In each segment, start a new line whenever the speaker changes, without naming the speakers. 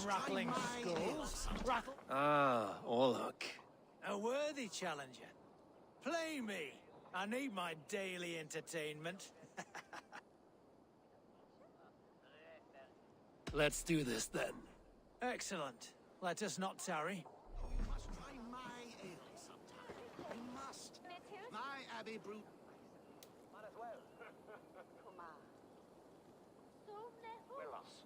Rattling skulls. Rattle.
Ah, Orlok.
A worthy challenger. Play me. I need my daily entertainment.
Let's do this then.
Excellent. Let us not tarry.
You must try my ale sometime. You must. My Abbey brew.
Might as well. We're lost.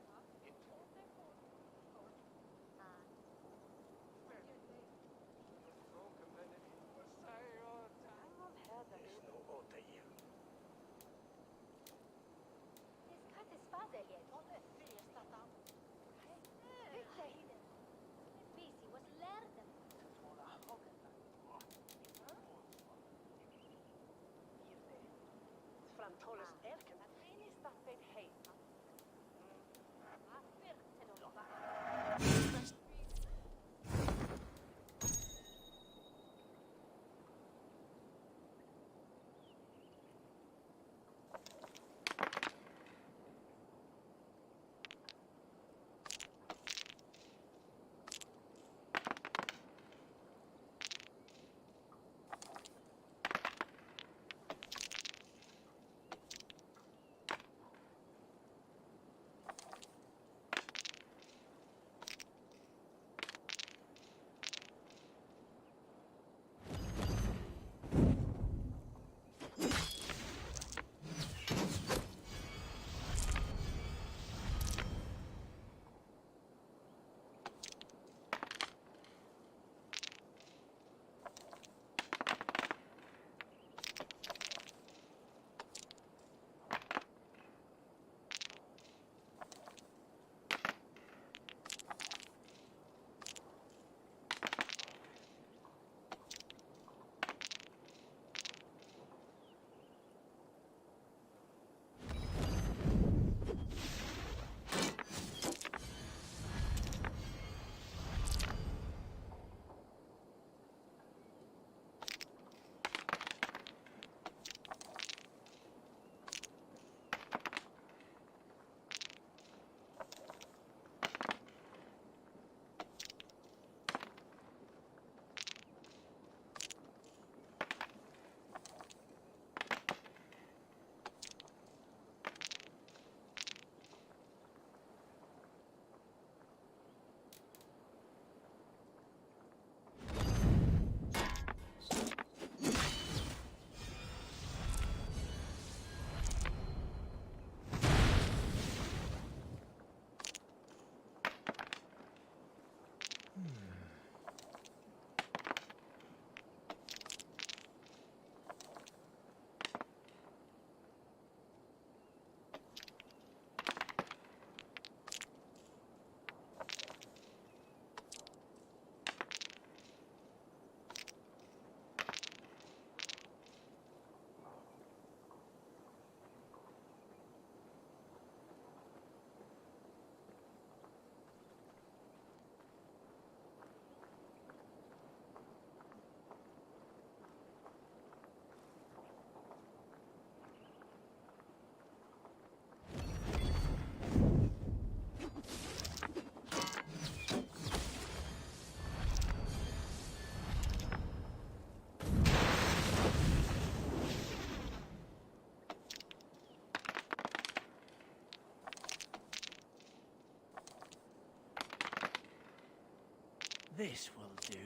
This will do.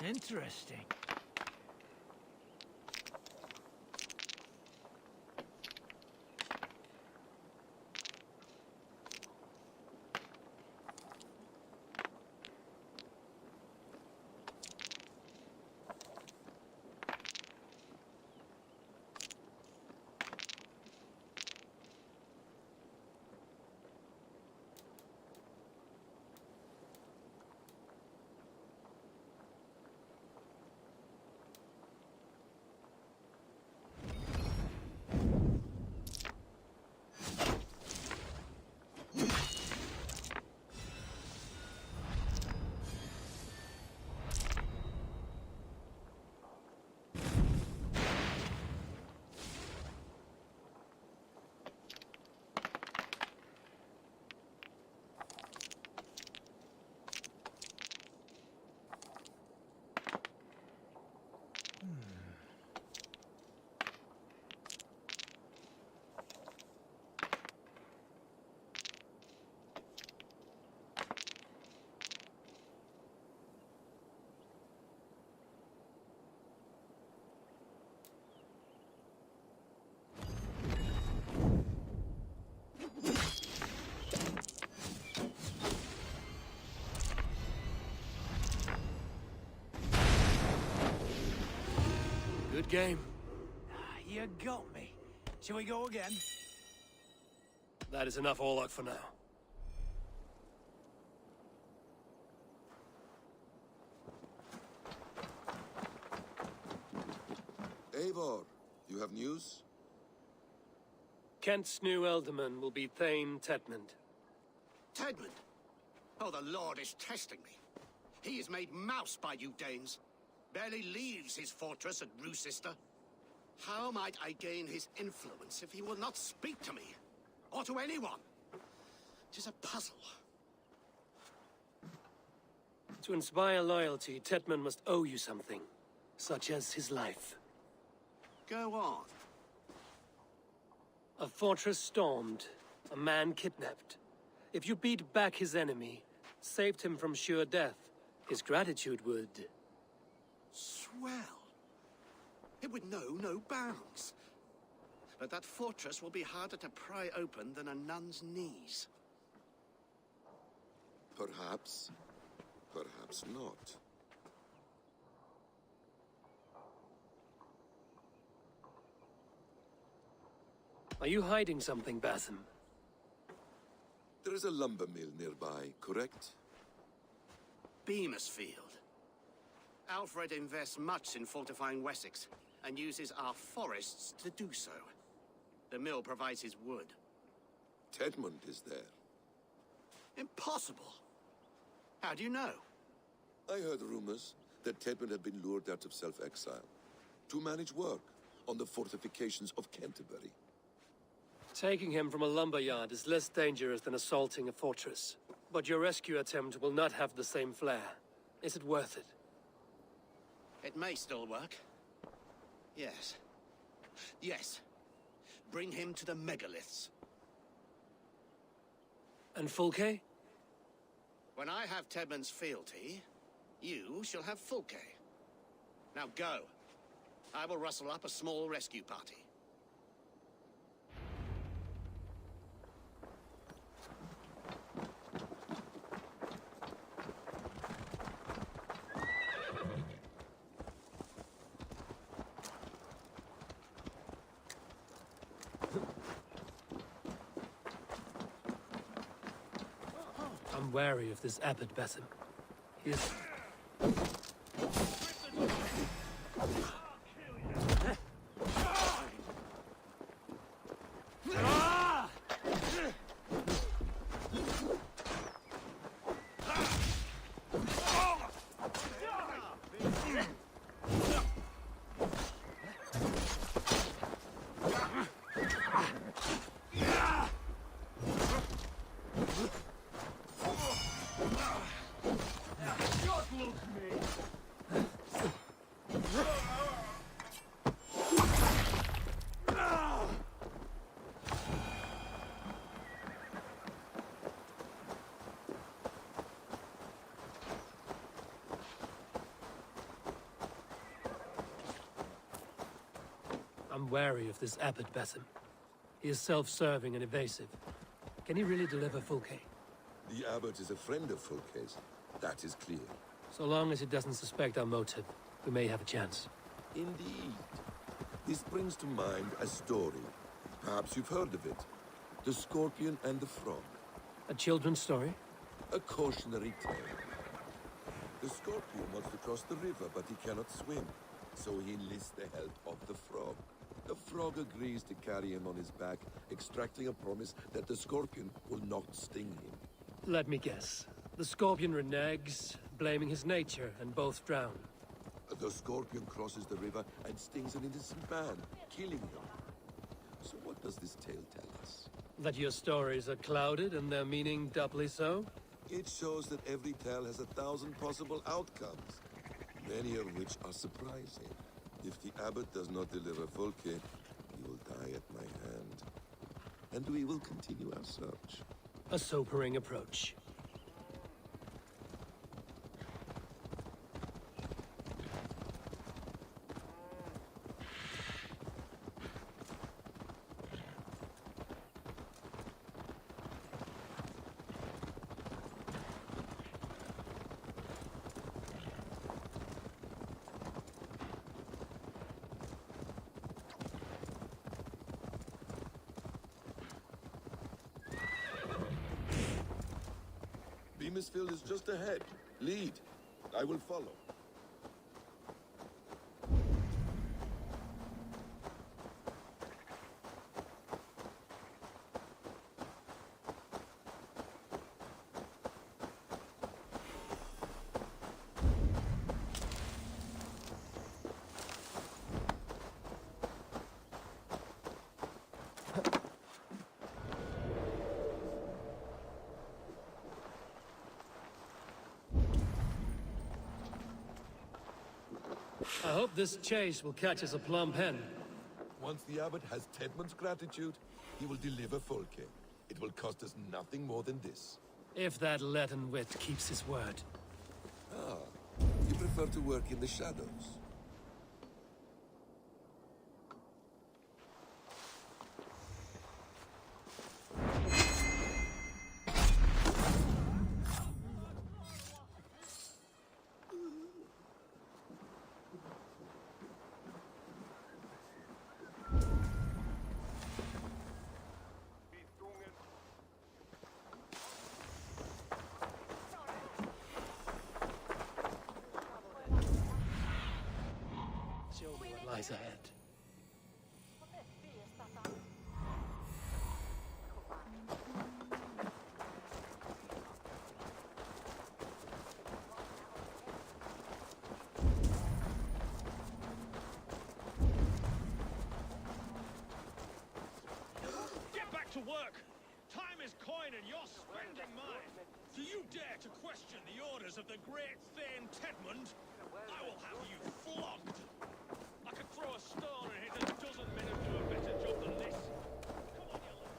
Interesting.
Good game.
You got me. Shall we go again?
That is enough Orlok for now.
Eivor, you have news?
Kent's new ealdorman will be Thane Tedmund.
Tedmund? Oh, the Lord is testing me. He is made mouse by you Danes. Barely leaves his fortress at Roosister. How might I gain his influence if he will not speak to me? Or to anyone? It is a puzzle.
To inspire loyalty, Tedmund must owe you something, such as his life.
Go on.
A fortress stormed, a man kidnapped. If you beat back his enemy, saved him from sure death, his gratitude would...
Swell. It would know no bounds. But that fortress will be harder to pry open than a nun's knees.
Perhaps. Perhaps not.
Are you hiding something, Basim?
There is a lumber mill nearby, correct?
Beamisfield. Alfred invests much in fortifying Wessex, and uses our forests to do so. The mill provides his wood.
Tedmund is there.
Impossible! How do you know?
I heard rumors that Tedmund had been lured out of self-exile to manage work on the fortifications of Canterbury.
Taking him from a lumberyard is less dangerous than assaulting a fortress. But your rescue attempt will not have the same flair. Is it worth it?
It may still work. Yes. Yes. Bring him to the megaliths.
And Fulke?
When I have Tedmund's fealty, you shall have Fulke. Now go. I will rustle up a small rescue party.
I'm wary of this abbot, Basim. He is... wary of this Abbot Basim. He is self-serving and evasive. Can he really deliver Fulke?
The abbot is a friend of Fulke's. That is clear.
So long as he doesn't suspect our motive, we may have a chance.
Indeed. This brings to mind a story. Perhaps you've heard of it. The Scorpion and the Frog.
A children's story?
A cautionary tale. The Scorpion wants to cross the river, but he cannot swim. So he enlists the help of the Frog. The Frog agrees to carry him on his back, extracting a promise that the Scorpion will not sting him.
Let me guess. The Scorpion reneges, blaming his nature, and both drown.
The Scorpion crosses the river and stings an innocent man, killing him. So what does this tale tell us?
That your stories are clouded and their meaning doubly so?
It shows that every tale has 1,000 possible outcomes, many of which are surprising. If the abbot does not deliver Fulke, he will die at my hand. And we will continue our search.
A sobering approach.
Beamisfield is just ahead. Lead. I will follow.
I hope this chase will catch us a plump hen.
Once the abbot has Tedmund's gratitude, he will deliver Fulke. It will cost us nothing more than this.
If that leaden wit keeps his word.
Ah, you prefer to work in the shadows.
Show me what lies ahead.
Get back to work! Time is coin and you're spending mine! Do you dare to question the orders of the great Thane Tedmund? I will have you flogged! I could throw a stone and hit a dozen men who do a better job than this! Come on, you lot!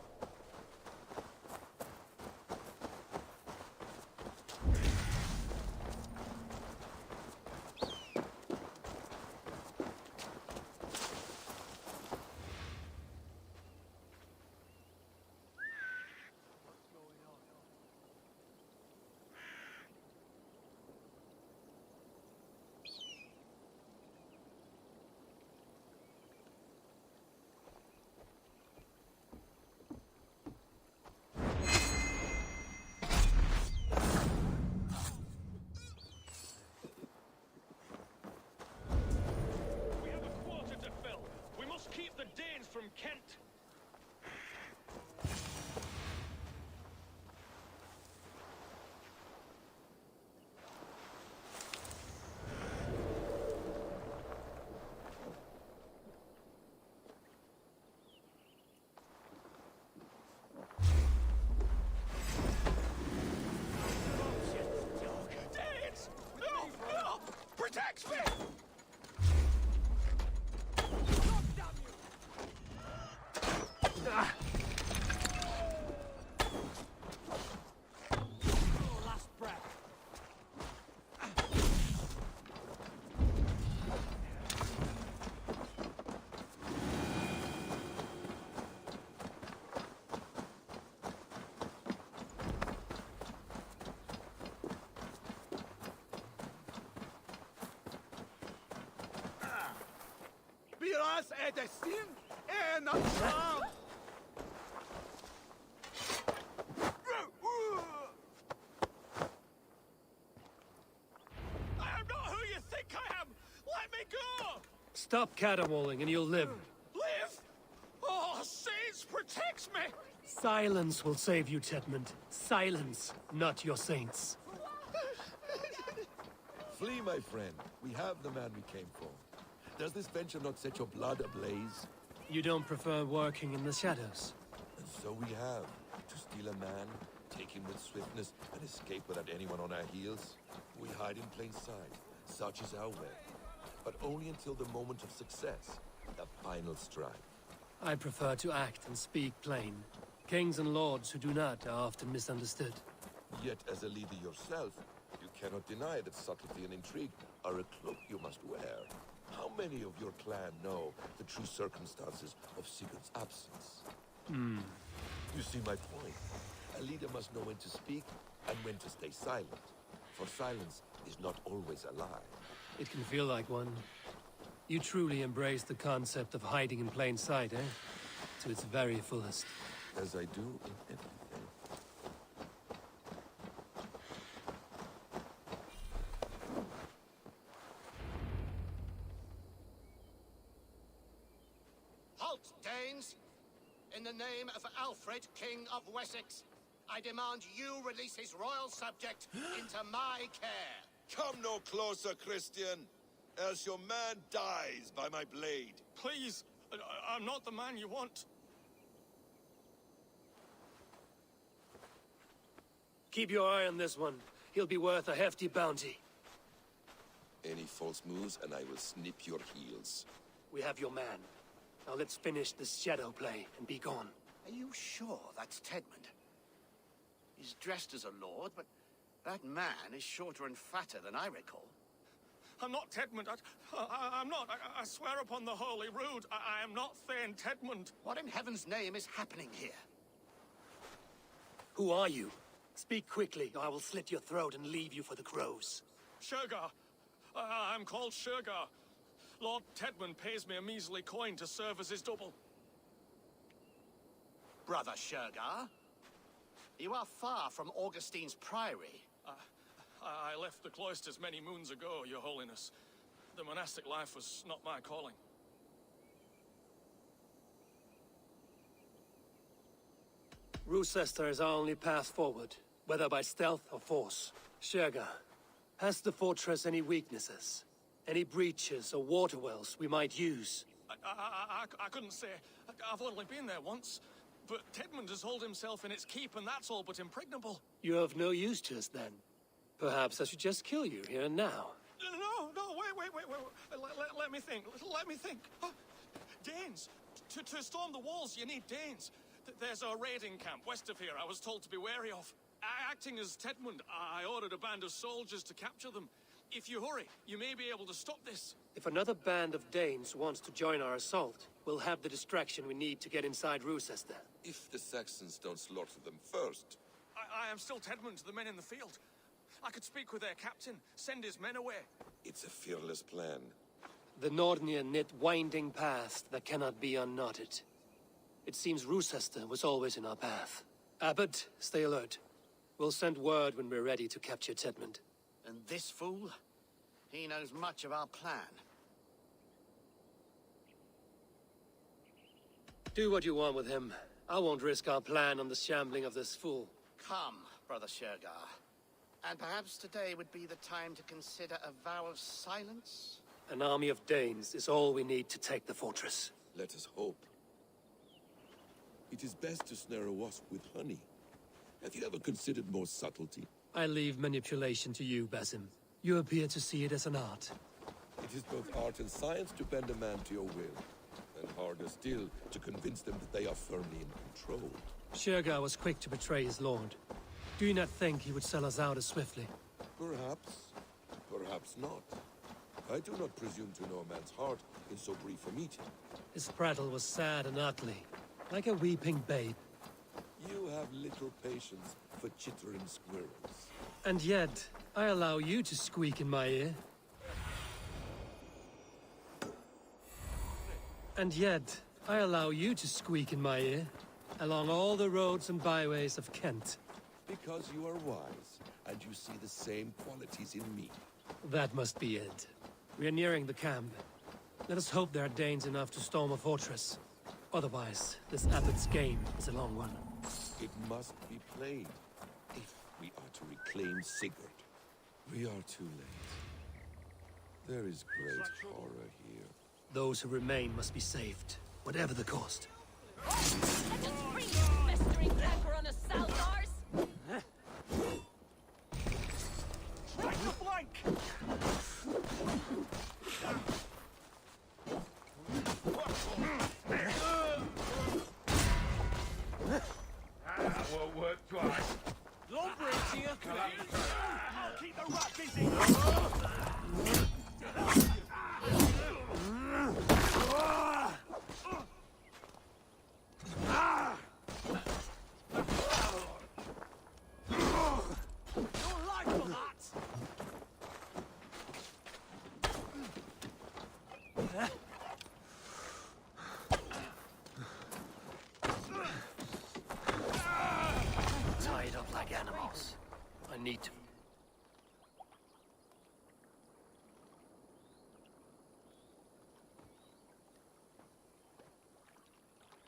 Das der Sinn, not charm.
I am not who you think I am! Let me go!
Stop caterwauling and you'll live.
Live? Oh, saints, protect me!
Silence will save you, Tedmund. Silence, not your saints.
Flee, my friend. We have the man we came for. Does this venture not set your blood ablaze?
You don't prefer working in the shadows?
And so we have. To steal a man, take him with swiftness, and escape without anyone on our heels. We hide in plain sight. Such is our way. But only until the moment of success. The final strike.
I prefer to act and speak plain. Kings and lords who do not are often misunderstood.
Yet, as a leader yourself, you cannot deny that subtlety and intrigue are a cloak you must wear. How many of your clan know the true circumstances of Sigurd's absence? You see my point. A leader must know when to speak and when to stay silent. For silence is not always a lie.
It can feel like one. You truly embrace the concept of hiding in plain sight, eh? To its very fullest.
As I do in everything.
Halt, Danes! In the name of Alfred, King of Wessex, I demand you release his royal subject into my care.
Come no closer, Christian, else your man dies by my blade.
Please, I'm not the man you want.
Keep your eye on this one. He'll be worth a hefty bounty.
Any false moves and I will snip your heels.
We have your man. Now let's finish this shadow play and be gone.
Are you sure that's Tedmund? He's dressed as a lord, but that man is shorter and fatter than I recall.
I'm not Tedmund. I'm not. I swear upon the Holy Rood, I am not Thane Tedmund.
What in heaven's name is happening here?
Who are you? Speak quickly, or I will slit your throat and leave you for the crows.
Shergar. I'm called Shergar. Lord Tedmund pays me a measly coin to serve as his double.
Brother Shergar? You are far from Augustine's priory.
I left the cloisters many moons ago, Your Holiness. The monastic life was not my calling.
Roosester is our only path forward, whether by stealth or force. Shergar, has the fortress any weaknesses? Any breaches or water wells we might use?
I couldn't say. I've only been there once. But Tedmund has holed himself in its keep, and that's all but impregnable.
You're of no use to us, then. Perhaps I should just kill you here and now.
No, wait. Let me think. Let me think. Oh, Danes. To storm the walls, you need Danes. There's a raiding camp west of here I was told to be wary of. Acting as Tedmund, I ordered a band of soldiers to capture them. If you hurry, you may be able to stop this.
If another band of Danes wants to join our assault, we'll have the distraction we need to get inside Roosester.
If the Saxons don't slaughter them first.
I am still Tedmund to the men in the field. I could speak with their captain, send his men away.
It's a fearless plan.
The Nordnir knit winding paths that cannot be unknotted. It seems Roosester was always in our path. Abbot, stay alert. We'll send word when we're ready to capture Tedmund.
And this fool? He knows much of our plan.
Do what you want with him. I won't risk our plan on the shambling of this fool.
Come, Brother Shergar. And perhaps today would be the time to consider a vow of silence?
An army of Danes is all we need to take the fortress.
Let us hope. It is best to snare a wasp with honey. Have you ever considered more subtlety?
I leave manipulation to you, Basim. You appear to see it as an art.
It is both art and science to bend a man to your will. And harder still, to convince them that they are firmly in control.
Shergar was quick to betray his lord. Do you not think he would sell us out as swiftly?
Perhaps. Perhaps not. I do not presume to know a man's heart in so brief a meeting.
His prattle was sad and ugly, like a weeping babe.
You have little patience for chittering squirrels.
And yet, I allow you to squeak in my ear. And yet, I allow you to squeak in my ear, along all the roads and byways of Kent.
Because you are wise, and you see the same qualities in me.
That must be it. We are nearing the camp. Let us hope there are Danes enough to storm a fortress. Otherwise, this abbot's game is a long one.
It must be played, if we are to reclaim Sigurd. We are too late. There is great horror here.
Those who remain must be saved, whatever the cost.
Let us free this festering canker on us, Salazars!
Strike the flank!
That won't work twice.
Lawbreaks here! I'll keep the rat busy! Your life for that!
Tied up like animals. I need to.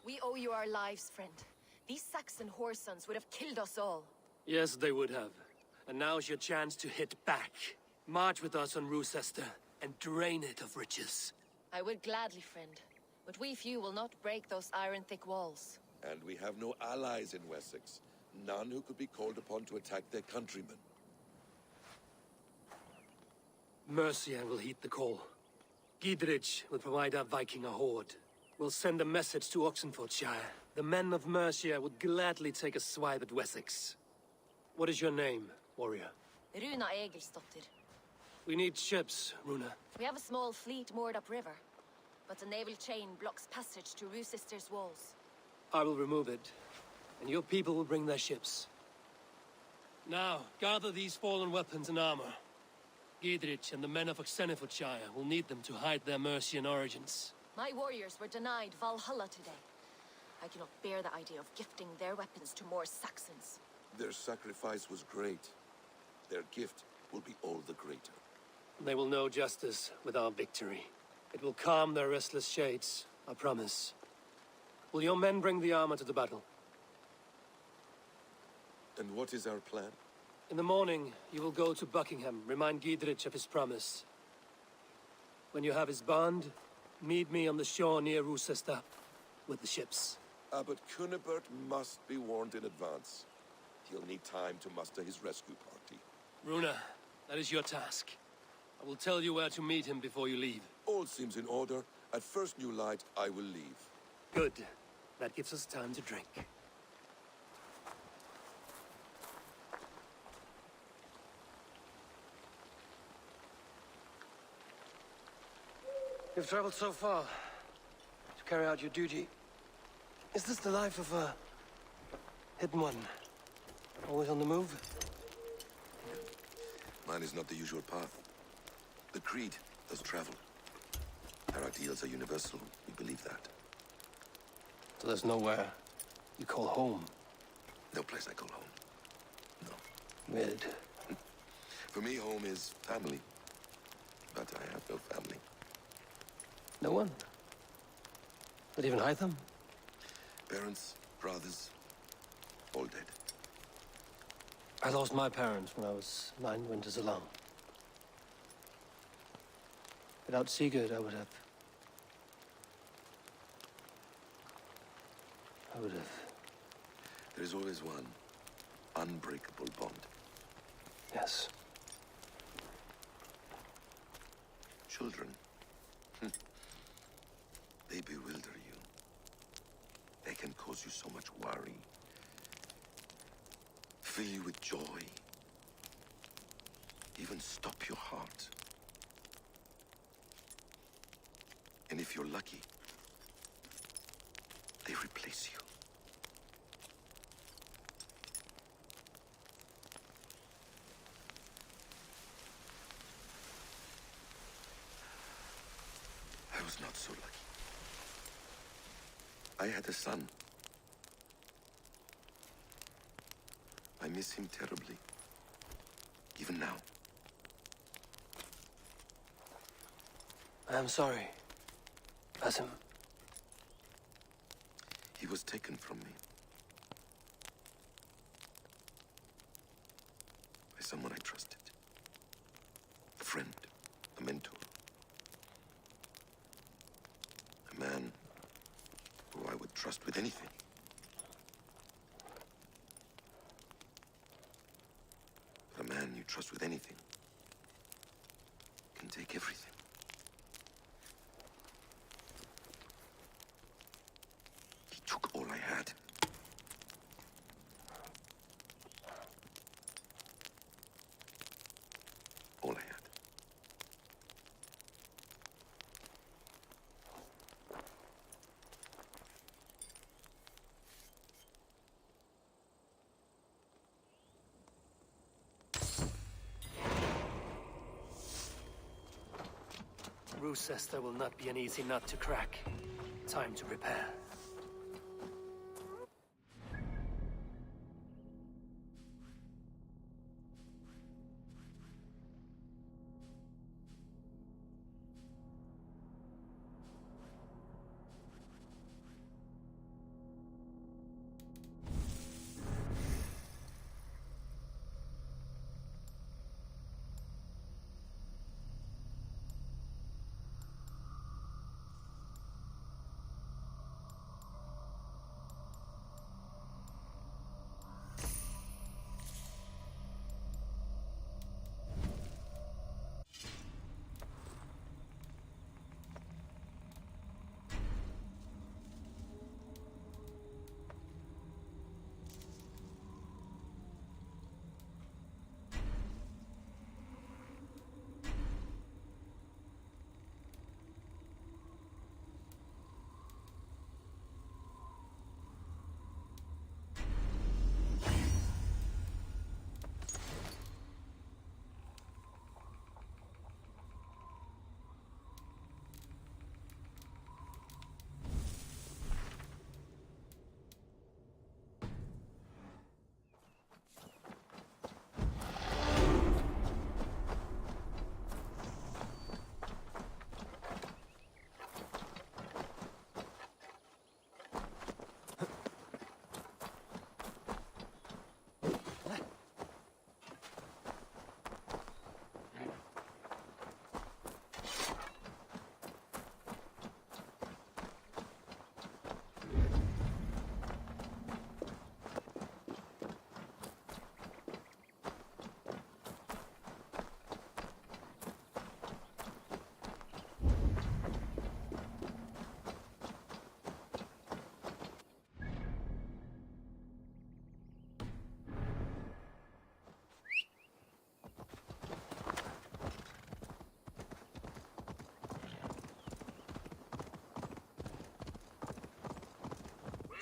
We owe you our lives, friend. These Saxon whoresons would have killed us all.
Yes, they would have. And now's your chance to hit back. March with us on Roosester and drain it of riches.
I would gladly, friend. But we few will not break those iron-thick walls.
And we have no allies in Wessex. None who could be called upon to attack their countrymen.
Mercia will heed the call. Gidrich will provide our Viking a horde. We'll send a message to Oxenfordshire. The men of Mercia would gladly take a swipe at Wessex. What is your name, warrior?
Runa Egilsdottir.
We need ships, Runa.
We have a small fleet moored upriver, but the naval chain blocks passage to Roosester's walls.
I will remove it, and your people will bring their ships. Now, gather these fallen weapons and armor. Gidrich and the men of Oxenfordshire will need them to hide their Mercian origins.
My warriors were denied Valhalla today. I cannot bear the idea of gifting their weapons to more Saxons.
Their sacrifice was great. Their gift will be all the greater.
They will know justice with our victory. It will calm their restless shades, I promise. Will your men bring the armor to the battle?
And what is our plan?
In the morning, you will go to Buckingham, remind Gidrich of his promise. When you have his bond, meet me on the shore near Roosester with the ships.
Abbot Cunibert must be warned in advance. He'll need time to muster his rescue party.
Runa, that is your task. I will tell you where to meet him before you leave.
All seems in order. At first new light, I will leave.
Good. That gives us time to drink. You've traveled so far to carry out your duty. Is this the life of a hidden one? Always on the move?
Mine is not the usual path. The Creed does travel. Our ideals are universal. We believe that.
So there's nowhere you call home?
No place I call home. No.
Weird.
For me, home is family. But I have no family.
No one? Not even Hytham?
Parents, brothers, all dead.
I lost my parents when I was 9 winters alone. Without Sigurd, I would have...
There is always one unbreakable bond.
Yes.
Children. They bewilder you. They can cause you so much worry. Fill you with joy. Even stop your heart. And if you're lucky, they replace you. I was not so lucky. I had a son. I miss him terribly. Even now.
I am sorry, Basim.
He was taken from me. By someone I trusted. A friend. A mentor. A man who I would trust with anything. But a man you trust with anything can take everything. He took all I had. All I had.
Rochester will not be an easy nut to crack. Time to prepare.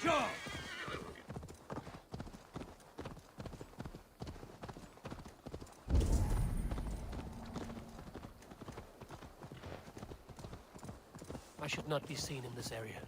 Sure.
I should not be seen in this area.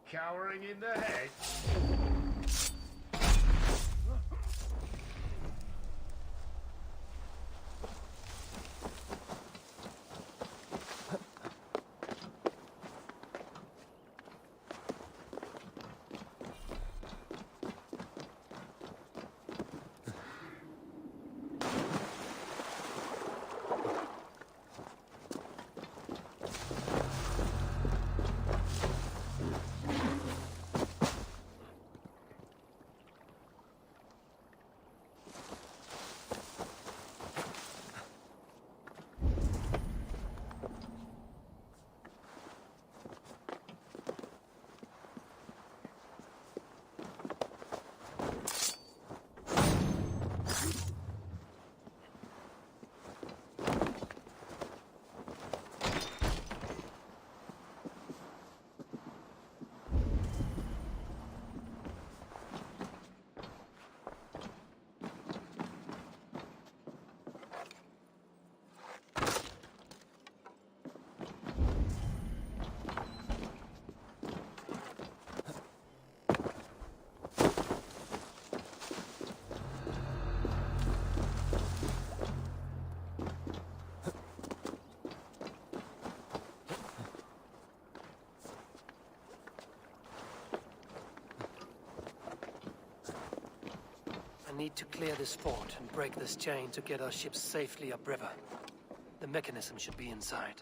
cowering in the head.
I need to clear this fort and break this chain to get our ships safely upriver. The mechanism should be inside.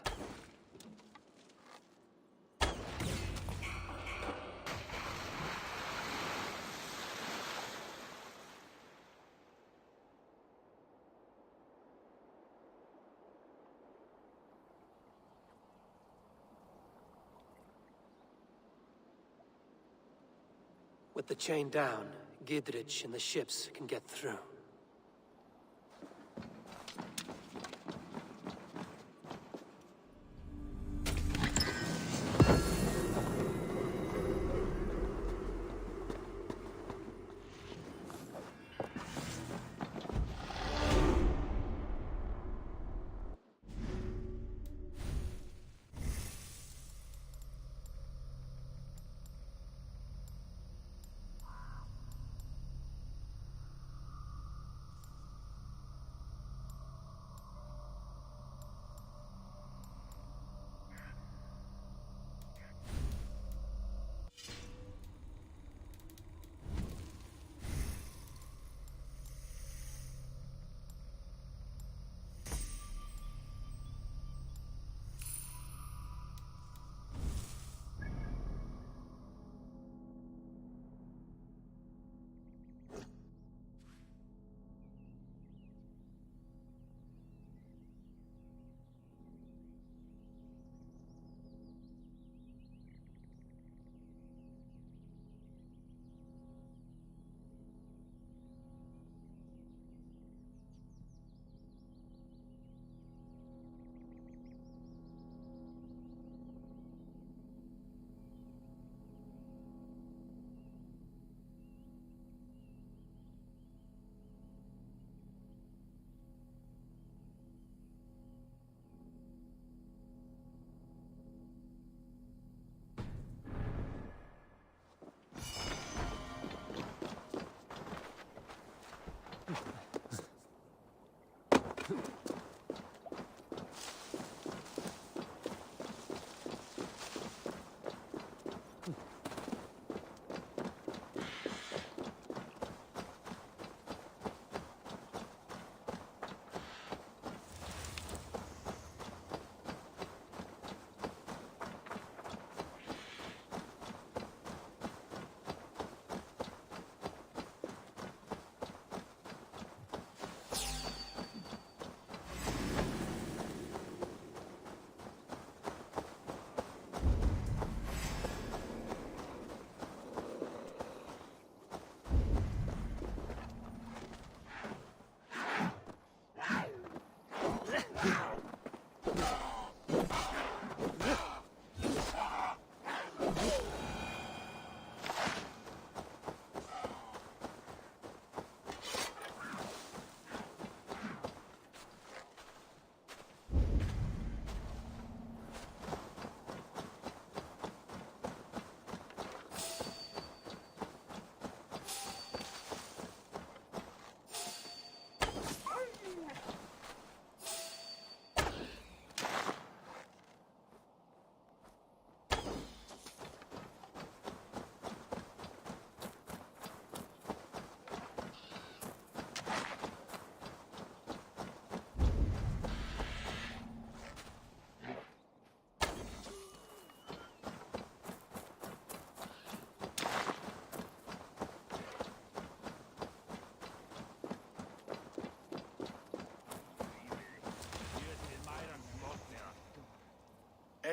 With the chain down, Gidrich and the ships can get through.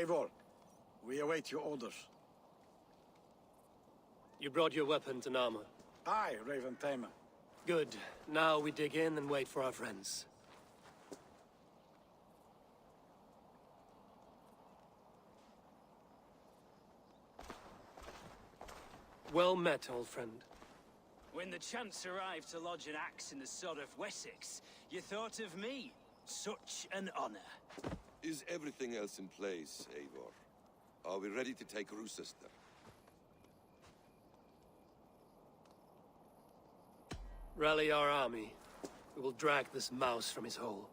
Eivor, we await your orders.
You brought your weapons and armor.
Aye, Raven Tamer.
Good. Now we dig in and wait for our friends. Well met, old friend.
When the chance arrived to lodge an axe in the sod of Wessex, you thought of me. Such an honor.
Is everything else in place, Eivor? Are we ready to take Rochester?
Rally our army. We will drag this mouse from his hole.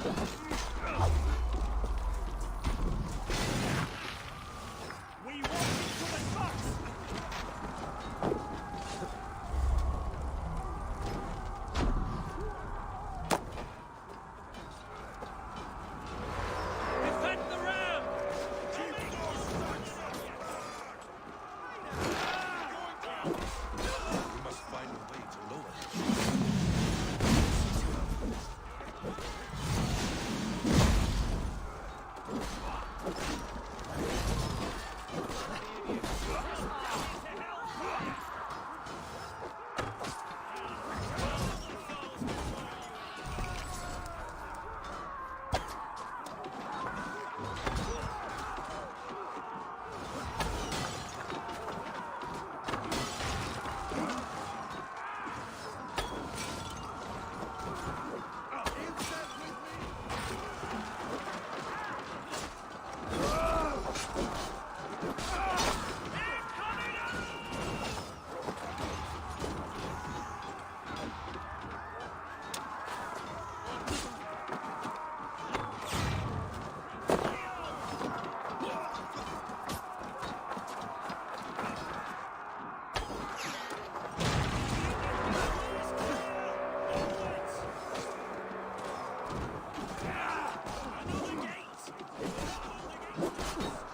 We walk into the box! Defend the ram!
We must find a way to lower him.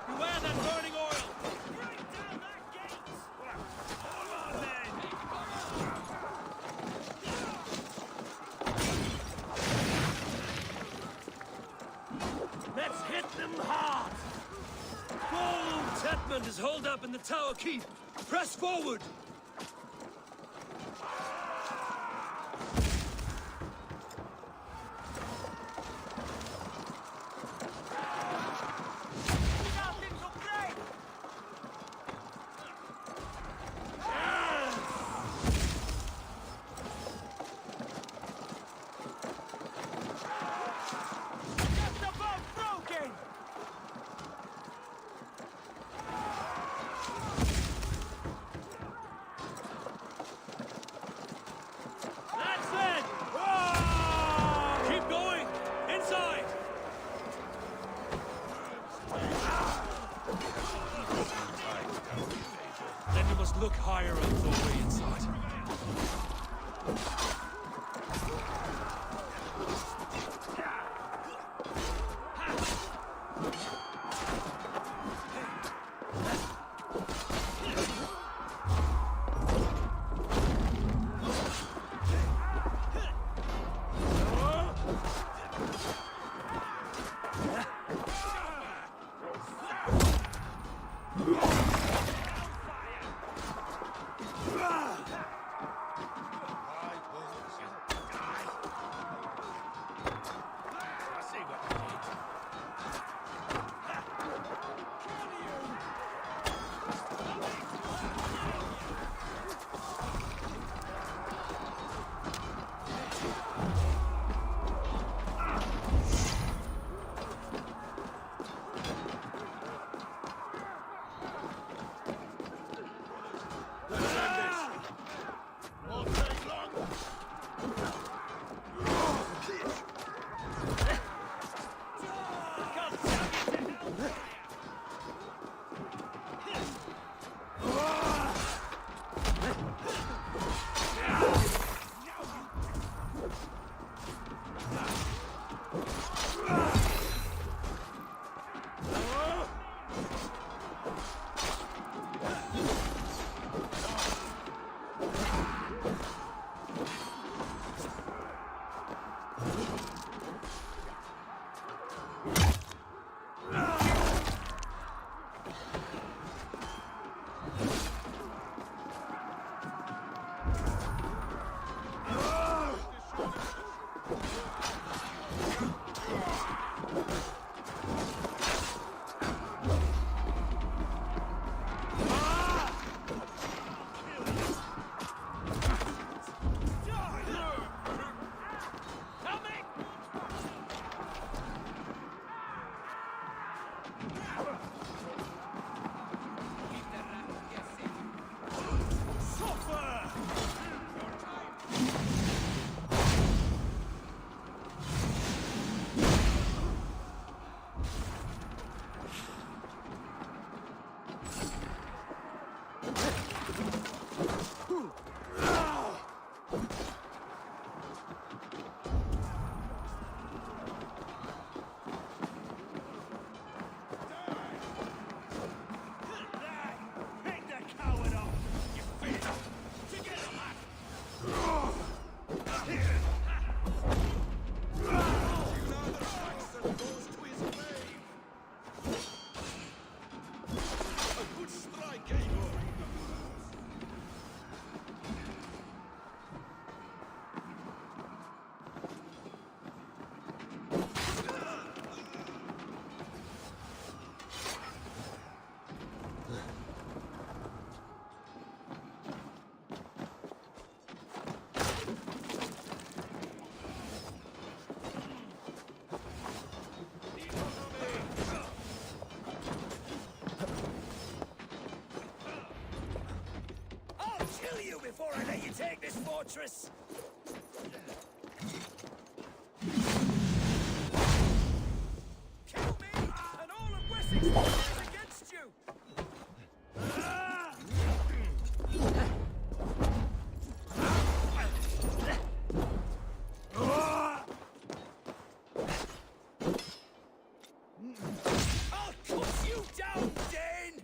Beware that burning oil! Break down that gate! Come on, then!
Let's hit them hard! Bold Tetmond is holed up in the tower keep. Press forward!
That's it! Keep going! Inside!
Then we must look higher up the way inside.
before I let you take this fortress! Kill me, and all of Wessex is against you! I'll cut you down, Dane!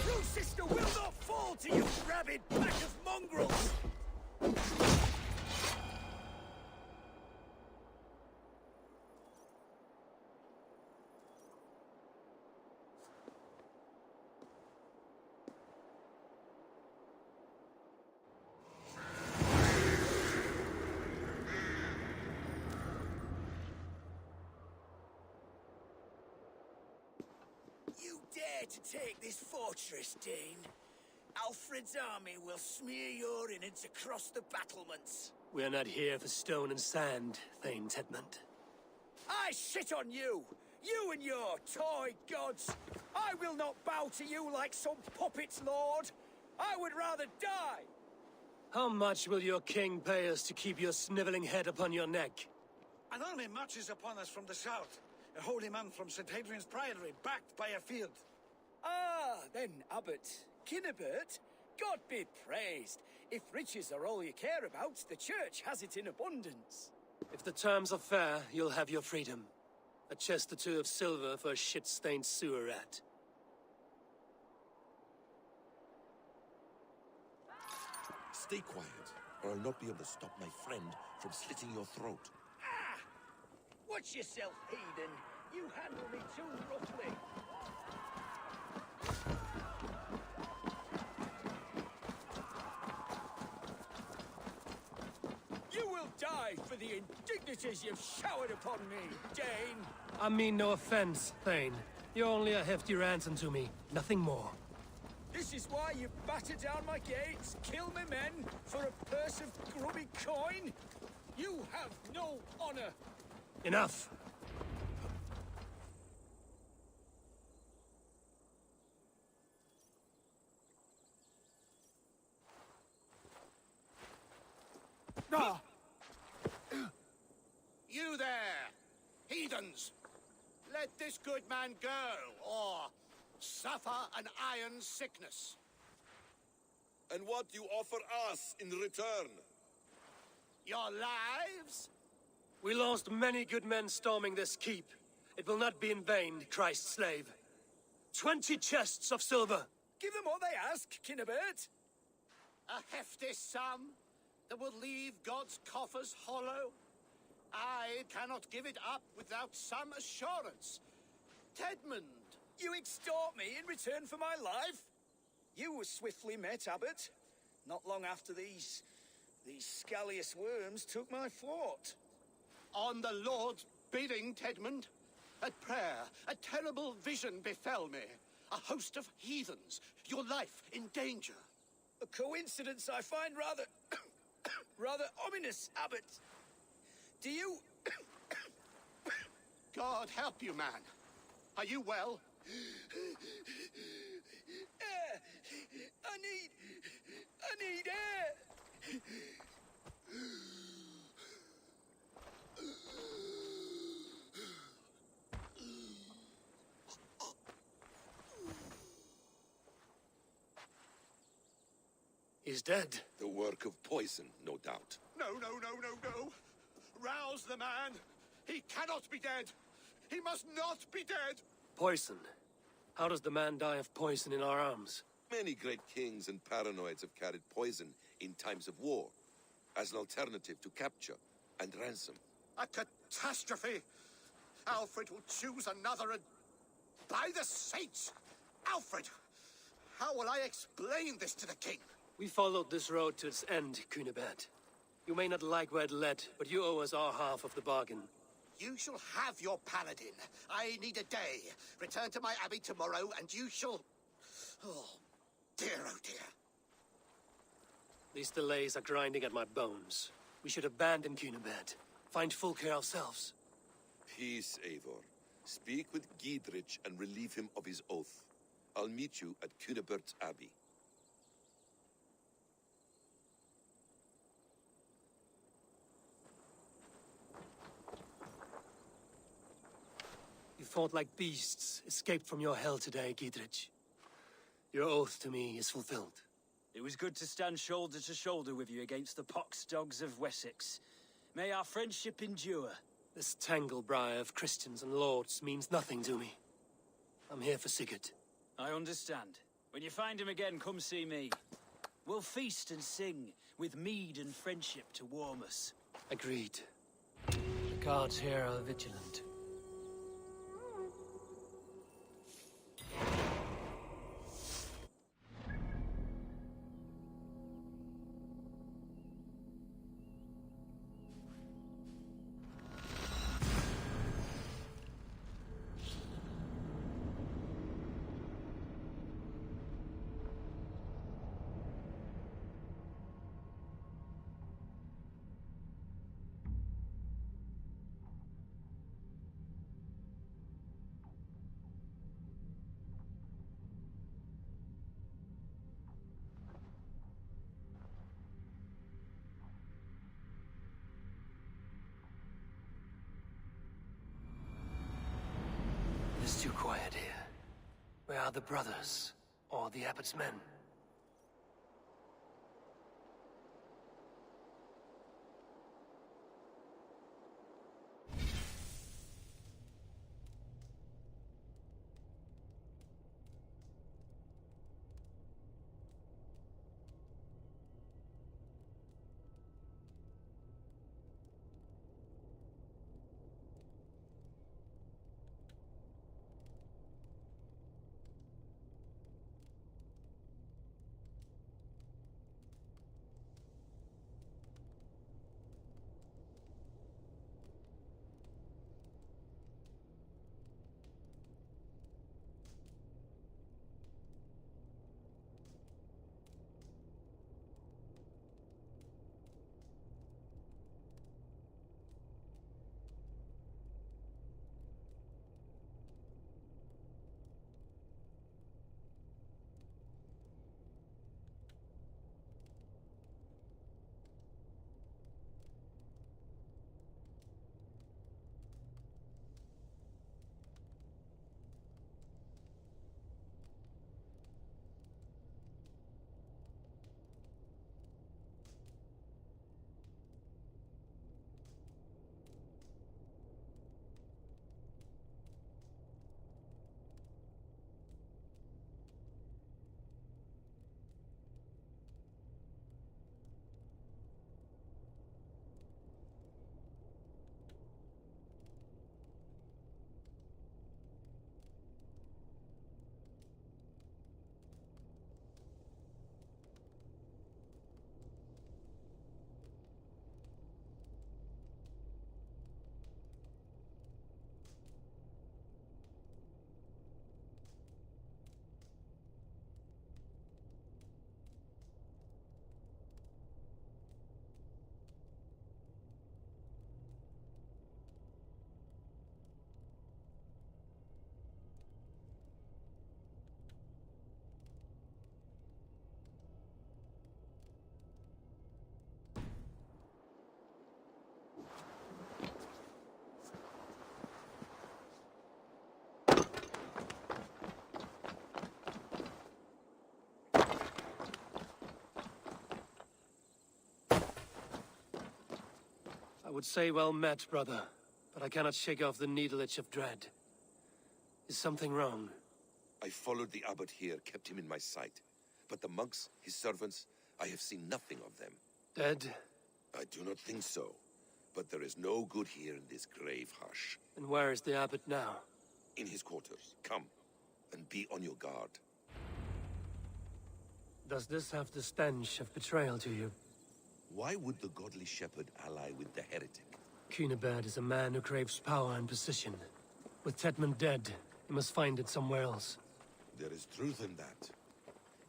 Your sister will not fall to you, rabid pack of mongrels! You dare to take this fortress, Dane? Alfred's army will smear your innards across the battlements.
We are not here for stone and sand, Thane Tedmund.
I shit on you! You and your toy gods! I will not bow to you like some puppet's lord! I would rather die!
How much will your king pay us to keep your sniveling head upon your neck?
An army marches upon us from the south. A holy man from St. Hadrian's Priory, backed by a field.
Ah, then, Abbot, Kinnebert, God be praised. If riches are all you care about, the church has it in abundance.
If the terms are fair, you'll have your freedom. A chest or two of silver for a shit-stained sewer rat.
Stay quiet, or I'll not be able to stop my friend from slitting your throat.
Ah! Watch yourself, heathen. You handle me too roughly. You will die for the indignities you've showered upon me, Dane.
I mean no offense, Thane. You're only a hefty ransom to me, nothing more.
This is why you batter down my gates, kill my men, for a purse of grubby coin? You have no honor.
Enough!
Ah!
You there, heathens! Let this good man go, or suffer an iron sickness.
And what do you offer us in return?
Your lives?
We lost many good men storming this keep. It will not be in vain, Christ's slave. 20 chests of silver!
Give them what they ask, Kinnebert.
A hefty sum that will leave God's coffers hollow? I cannot give it up without some assurance. Tedmund!
You extort me in return for my life? You were swiftly met, Abbot. Not long after these scallious worms took my fort.
On the Lord's bidding, Tedmund. At prayer, a terrible vision befell me. A host of heathens, your life in danger.
A coincidence I find rather... rather ominous, Abbot. Do you...
God help you, man. Are you well?
Air! I need air!
He's dead.
The work of poison, no doubt.
No. Rouse the man. He cannot be dead. He must not be dead.
Poison. How does the man die of poison in our arms?
Many great kings and paranoids have carried poison in times of war, as an alternative to capture and ransom.
A catastrophe. Alfred will choose another and... By the saints! Alfred! How will I explain this to the king?
We followed this road to its end, Cunibert. You may not like where it led, but you owe us our half of the bargain.
You shall have your paladin. I need a day. Return to my abbey tomorrow, and you shall... Oh dear.
These delays are grinding at my bones. We should abandon Cunibert. Find Fulke ourselves.
Peace, Eivor. Speak with Giedrich and relieve him of his oath. I'll meet you at Cunebert's Abbey.
fought like beasts, escaped from your hell today, Giedrich. Your oath to me is fulfilled.
It was good to stand shoulder to shoulder with you against the pox dogs of Wessex. May our friendship endure.
This tanglebriar of Christians and lords means nothing to me. I'm here for Sigurd.
I understand. When you find him again, come see me. We'll feast and sing, with mead and friendship to warm us.
Agreed. The guards here are vigilant. It's too quiet here. Where are the brothers? Or the abbot's men? I would say well met, brother, but I cannot shake off the needle itch of dread. Is something wrong?
I followed the abbot here, kept him in my sight. But the monks, his servants, I have seen nothing of them.
Dead?
I do not think so. But there is no good here in this grave hush.
And where is the abbot now?
In his quarters. Come, and be on your guard.
Does this have the stench of betrayal to you?
Why would the godly shepherd ally with the heretic?
Cunibert is a man who craves power and position. With Tedmund dead, he must find it somewhere else.
There is truth in that.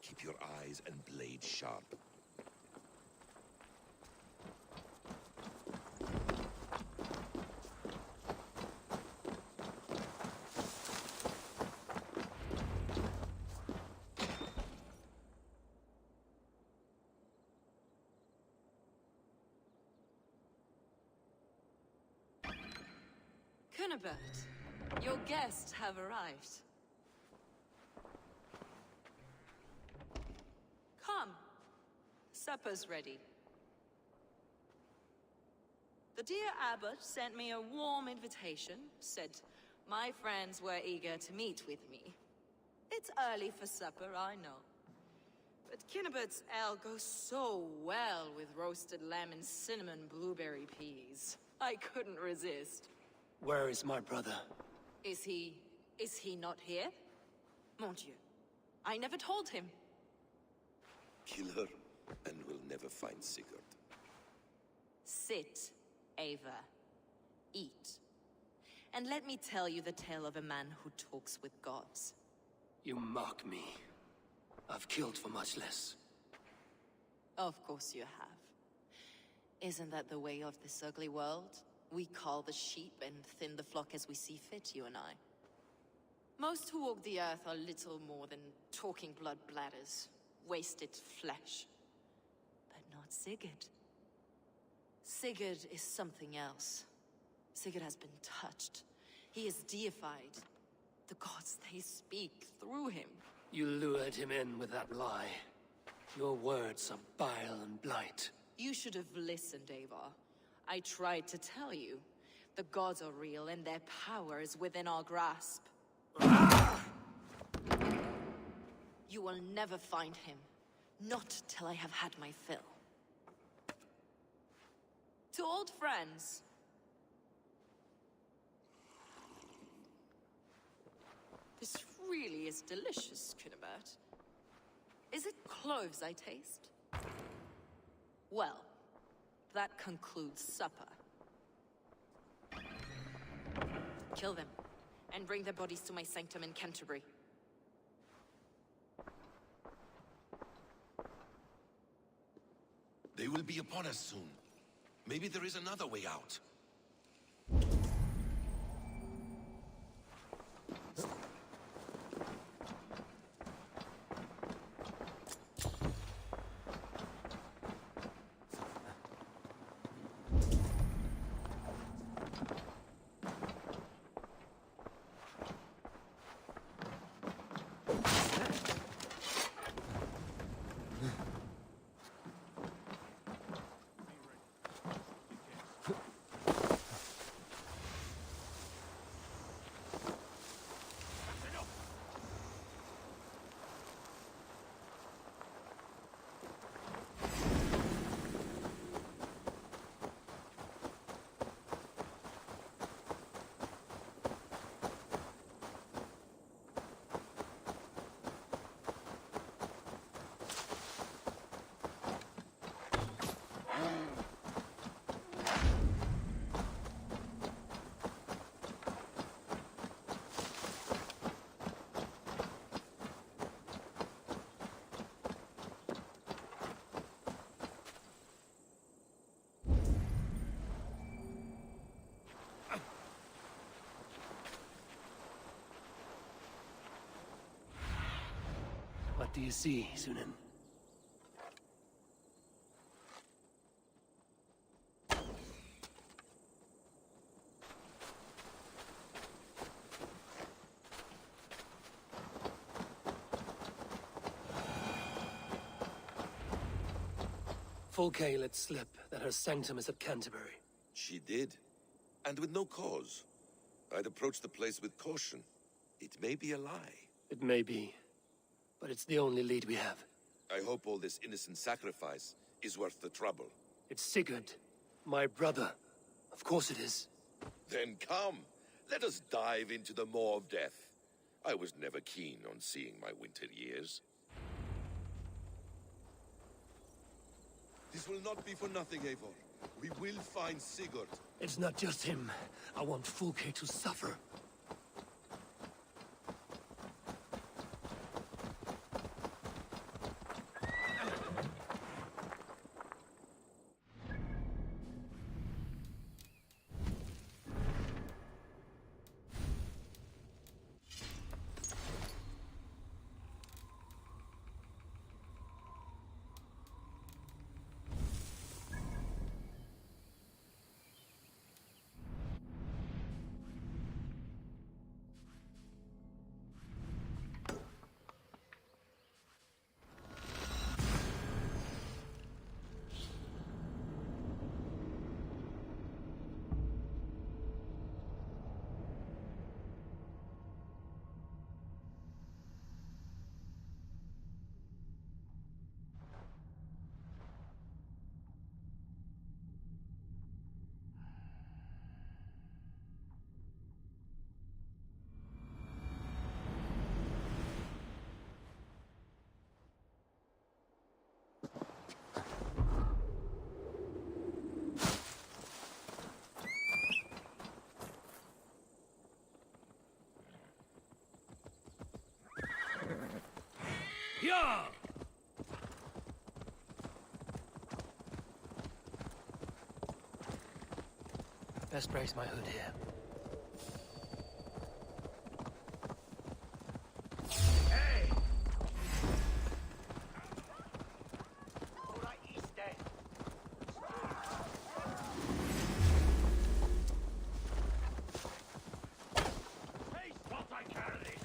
Keep your eyes and blade sharp.
Cunibert, Your guests have arrived. Come. Supper's ready. The dear abbot sent me a warm invitation, said my friends were eager to meet with me. It's early for supper, I know. But Kinnabert's ale goes so well with roasted lamb and cinnamon blueberry peas. I couldn't resist.
Where is my brother?
Is he not here? Mon Dieu. I never told him.
Kill her, and we'll never find Sigurd.
Sit, Ava. Eat. And let me tell you the tale of a man who talks with gods.
You mock me. I've killed for much less.
Of course you have. Isn't that the way of this ugly world? We cull the sheep and thin the flock as we see fit, you and I. Most who walk the earth are little more than talking blood bladders, wasted flesh. But not Sigurd. Sigurd is something else. Sigurd has been touched. He is deified. The gods, they speak through him.
You lured him in with that lie. Your words are bile and blight.
You should have listened, Ava. I tried to tell you. The gods are real and their power is within our grasp. You will never find him. Not till I have had my fill. To old friends. This really is delicious, Kinnabert. Is it cloves I taste? Well, that concludes supper. Kill them, and bring their bodies to my sanctum in Canterbury.
They will be upon us soon. Maybe there is another way out.
What do you see, Sunan? Fulke let slip that her sanctum is at Canterbury.
She did, and with no cause. I'd approach the place with caution. It may be a lie.
It may be, but it's the only lead we have.
I hope all this innocent sacrifice is worth the trouble.
It's Sigurd, my brother. Of course it is.
Then come, let us dive into the maw of death. I was never keen on seeing my winter years. This will not be for nothing, Eivor. We will find Sigurd.
It's not just him. I want Fulke to suffer. Hyah! Best brace my hood here.
Hey!
All right, he's dead.
Hey, what I carry!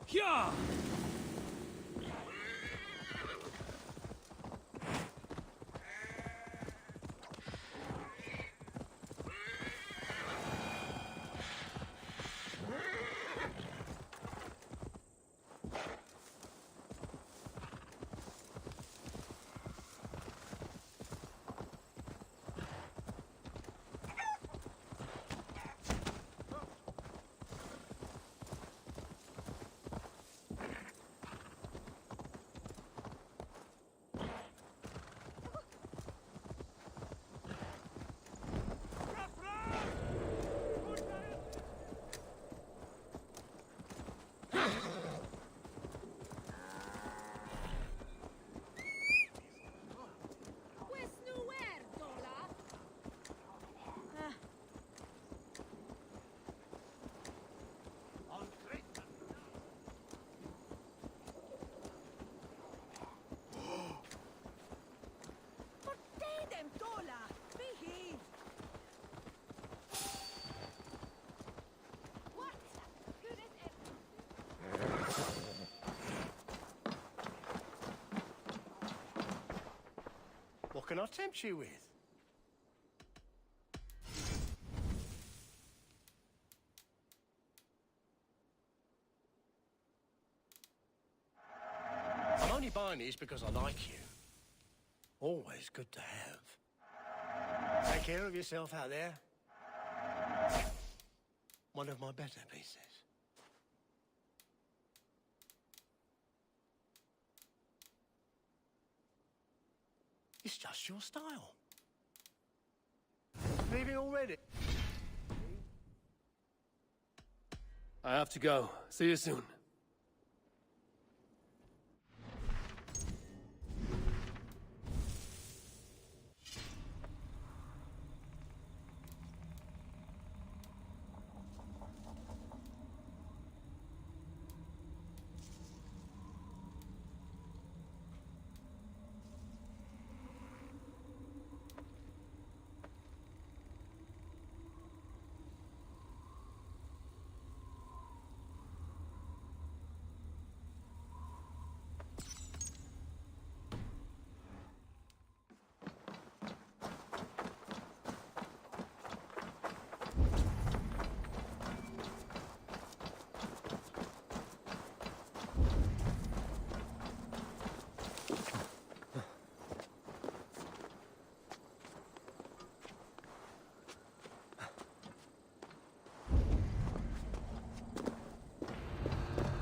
Hyah!
What can I tempt you with? I'm only buying these because I like you. Always good to have. Take care of yourself out there. One of my better pieces. It's just your style. Leaving already?
I have to go. See you soon.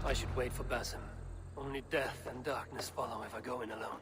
I should wait for Basim. Only death and darkness follow if I go in alone.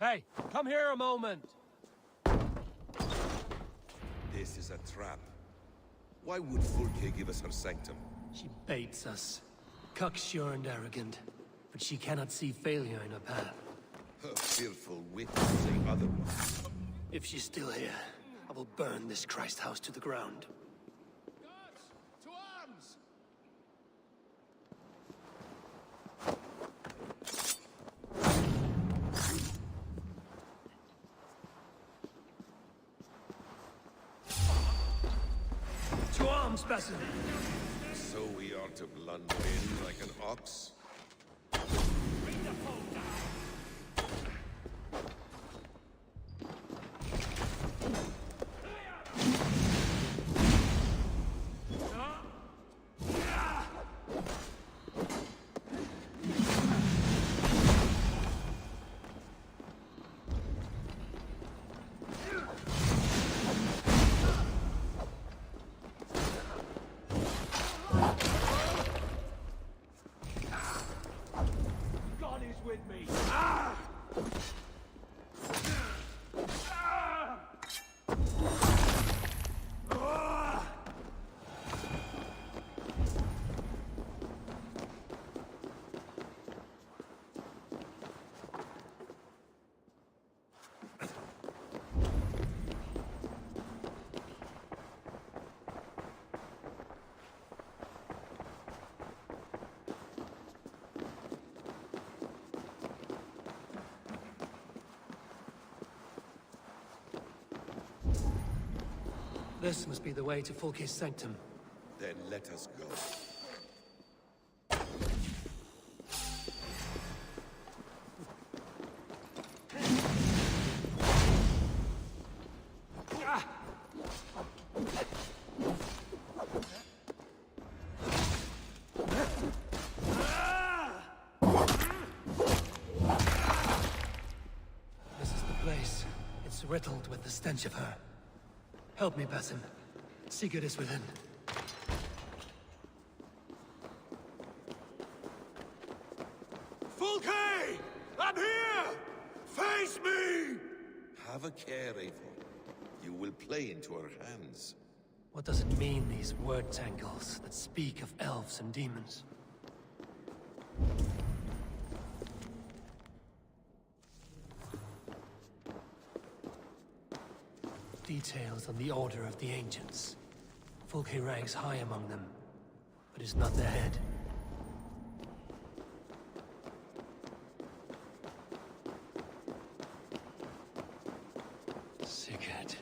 Hey, come here a moment.
This is a trap. Why would Fulke give us her sanctum?
She baits us. Cocksure and arrogant. But she cannot see failure in her path.
Her fearful witnesses say otherwise.
If she's still here, I will burn this Christ house to the ground.
Guards, to arms!
To arms, Basin!
So we are to blunder in like an ox?
God is with me.
This must be the way to Fulke's sanctum.
Then let us go.
This is the place. It's riddled with the stench of her. Help me, Basim. Sigurd is within.
Fulke! I'm here! Face me! Have a care, Eivor. You will play into our hands.
What does it mean, these word tangles that speak of elves and demons? Details on the Order of the Ancients. Fulke ranks high among them, but is not their head. Sigurd.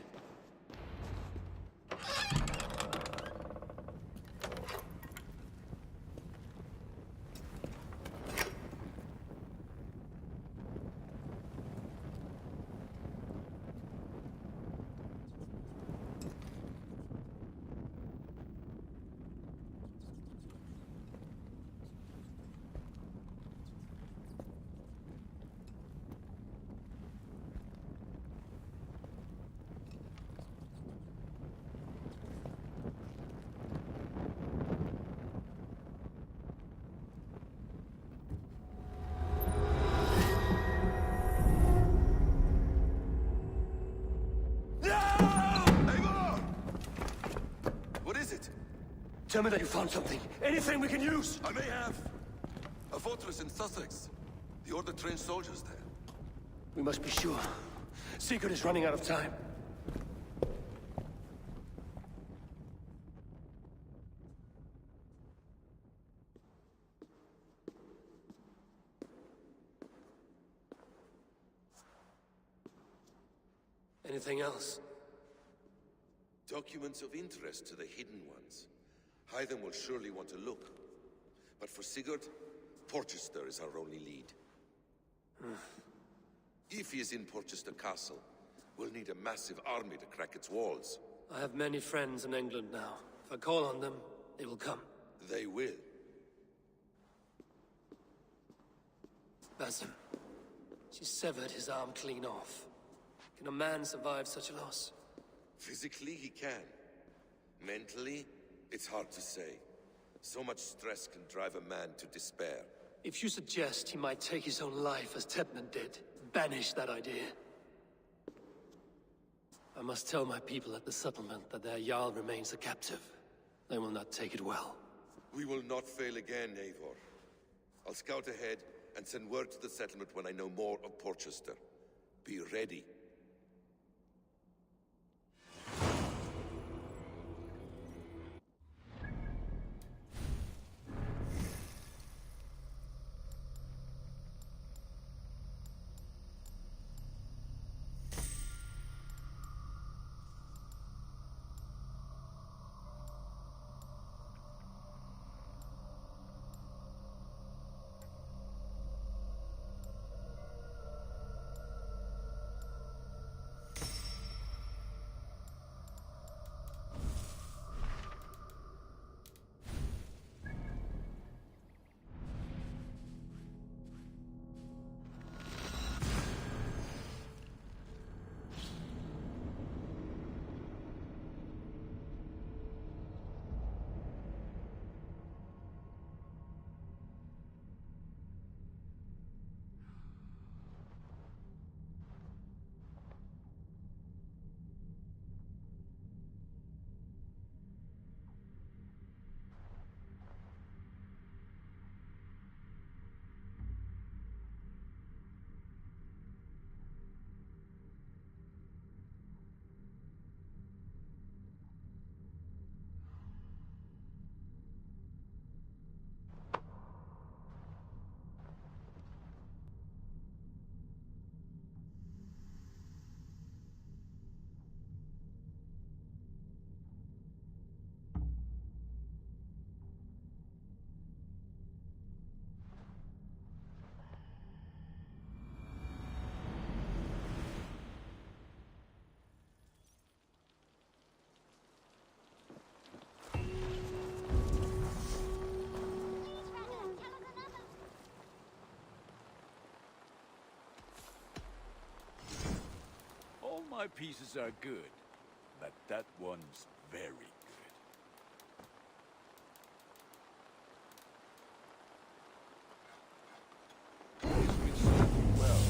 Tell me that you found something. Anything we can use!
I may have. A fortress in Sussex. The Order trained soldiers there.
We must be sure. Sigurd is running out of time. Anything else?
Documents of interest to the Hidden Ones. Hythen will surely want to look. But for Sigurd, Porchester is our only lead. If he is in Porchester Castle, We'll need a massive army to crack its walls.
I have many friends in England now. If I call on them, they will come.
They will.
Basim. She severed his arm clean off. Can a man survive such a loss?
Physically, he can. Mentally, it's hard to say. So much stress can drive a man to despair.
If you suggest he might take his own life as Tedman did, banish that idea. I must tell my people at the settlement that their Jarl remains a captive. They will not take it well.
We will not fail again, Eivor. I'll scout ahead and send word to the settlement when I know more of Porchester. Be ready.
All my pieces are good, but that one's very good. This will serve you well.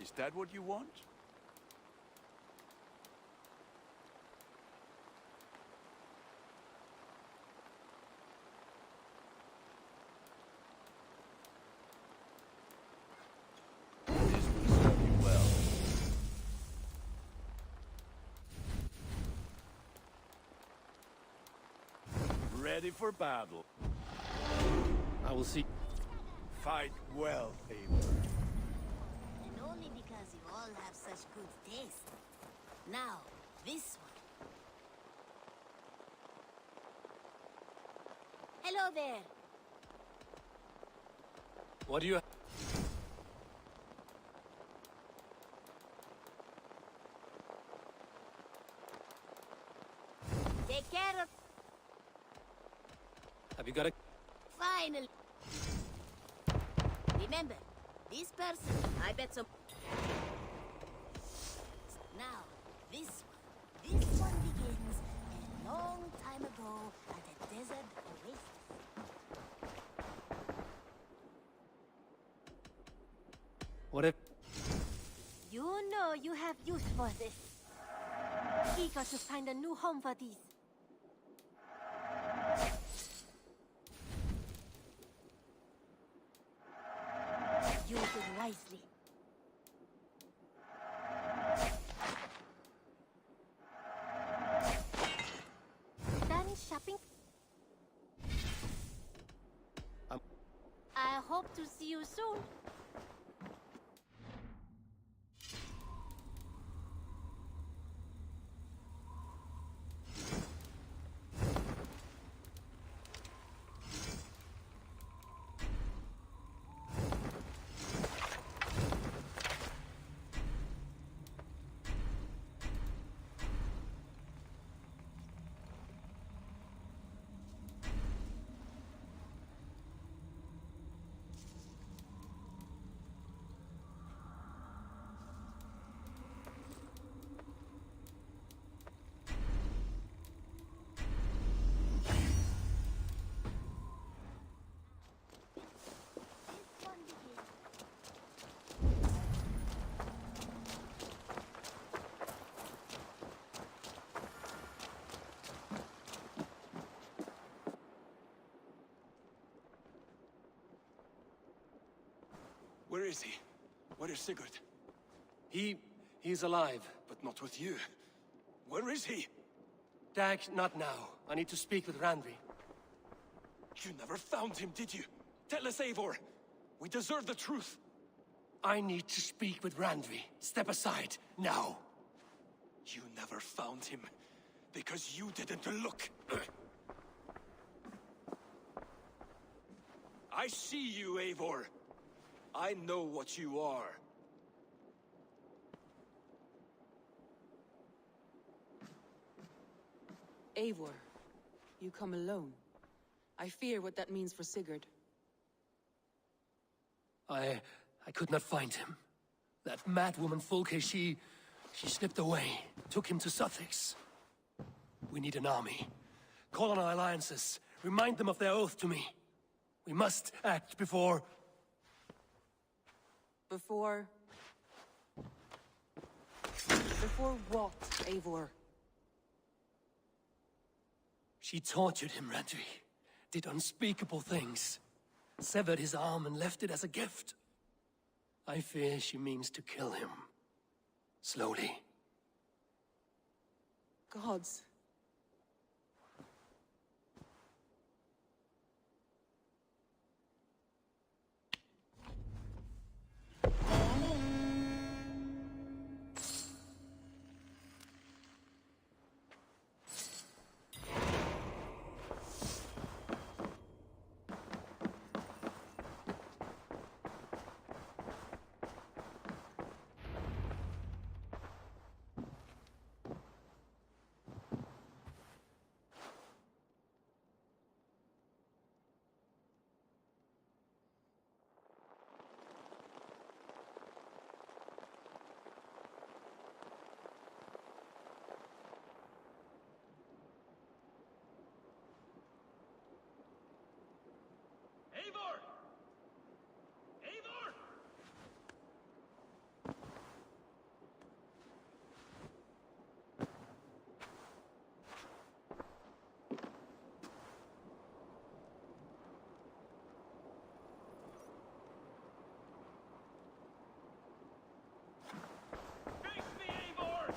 Is that what you want? This will serve you well. Ready for battle.
I will see.
Fight well, Eivor.
And only because you all have such good taste. Now, this one. Hello there.
What do you...
Take care of...
Have you got a...
Finally. Remember, this person, I bet some... Now, this one begins a long time ago at a desert oasis.
What if...
You know you have use for this. Eager to find a new home for these. Use it wisely. Done shopping? I hope to see you soon.
is he? Where is Sigurd?
He's alive.
But not with you. Where is he?
Dag, not now. I need to speak with Randvi.
You never found him, did you? Tell us, Eivor. We deserve the truth.
I need to speak with Randvi. Step aside, now.
You never found him, because you didn't look. I see you, Eivor. I know what you are.
Eivor, you come alone. I fear what that means for Sigurd.
I could not find him. That mad woman Folke, she slipped away, took him to Sussex. We need an army. Call on our alliances. Remind them of their oath to me. We must act before...
Before what, Eivor?
She tortured him, Randvi. Did unspeakable things. Severed his arm and left it as a gift. I fear she means to kill him. Slowly.
Gods.
Eivor! Eivor! Face me, Eivor!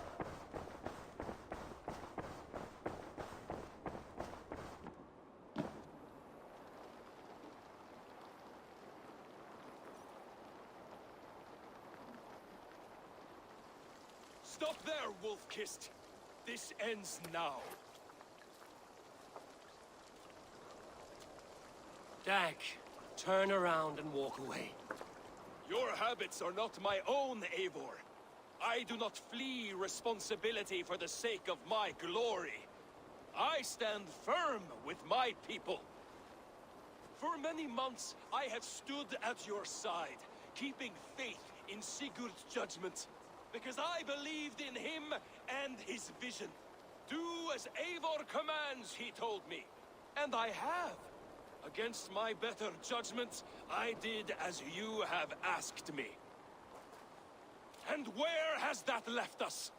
Stop there, Wolf-Kissed. This ends now.
Dag, turn around and walk away.
Your habits are not my own, Eivor. I do not flee responsibility for the sake of my glory. I stand firm with my people. For many months, I have stood at your side, keeping faith in Sigurd's judgment. Because I believed in him and his vision. Do as Eivor commands, he told me. And I have. Against my better judgment, I did as you have asked me. And where has that left us?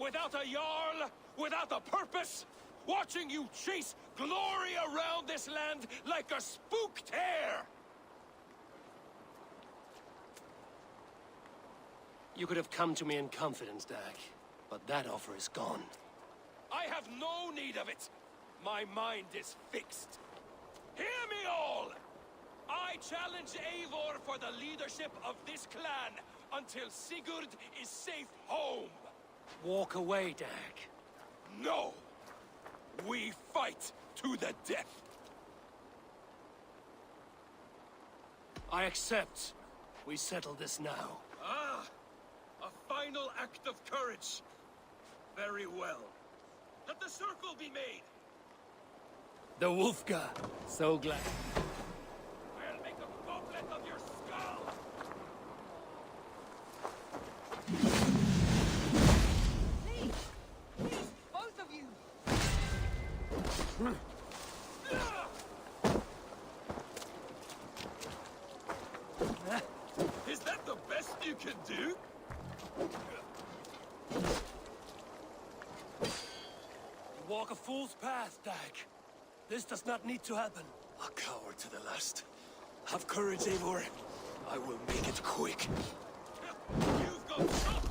Without a Jarl? Without a purpose? Watching you chase glory around this land like a spooked hare!
You could have come to me in confidence, Dag, but that offer is gone.
I have no need of it. My mind is fixed. Hear me all! I challenge Eivor for the leadership of this clan until Sigurd is safe home.
Walk away, Dag.
No! We fight to the death.
I accept. We settle this now.
Ah! A final act of courage. Very well. Let the circle be made.
The Wolfga. So glad.
I'll make a goblet of your skull.
Please! Please, both of you!
Is that the best you can do?
You walk a fool's path, Dag. This does not need to happen.
A coward to the last. Have courage, Eivor.
I will make it quick.
You've got shot!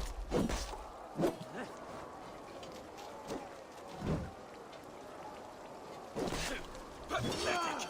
Pathetic!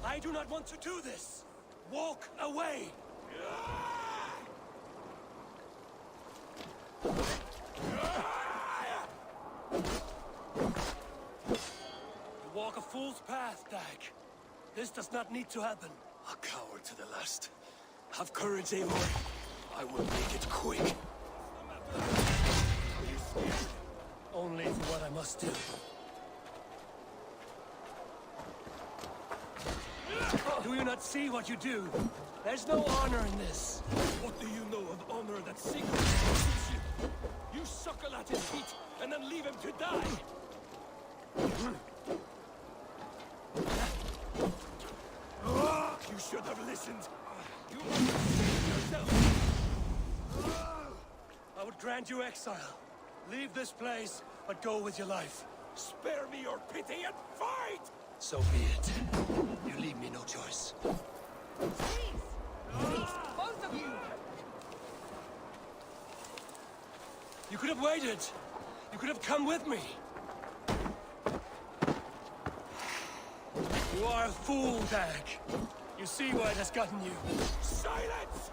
I do not want to do this! Walk away! You walk a fool's path, Dag. This does not need to happen. A coward to the last. Have courage, Eivor. I will make it quick. Are you scared? Only for what I must do. Do you not see what you do? There's no honor in this.
What do you know of honor that secretly suits you? You suckle at his feet and then leave him to die! You should have listened. You must have saved yourself!
I would grant you exile. Leave this place, but go with your life.
Spare me your pity and fight!
So be it. You leave me no choice.
Please! Please, both of you!
You could have waited. You could have come with me. You are a fool, Dag. You see where it has gotten you.
Silence!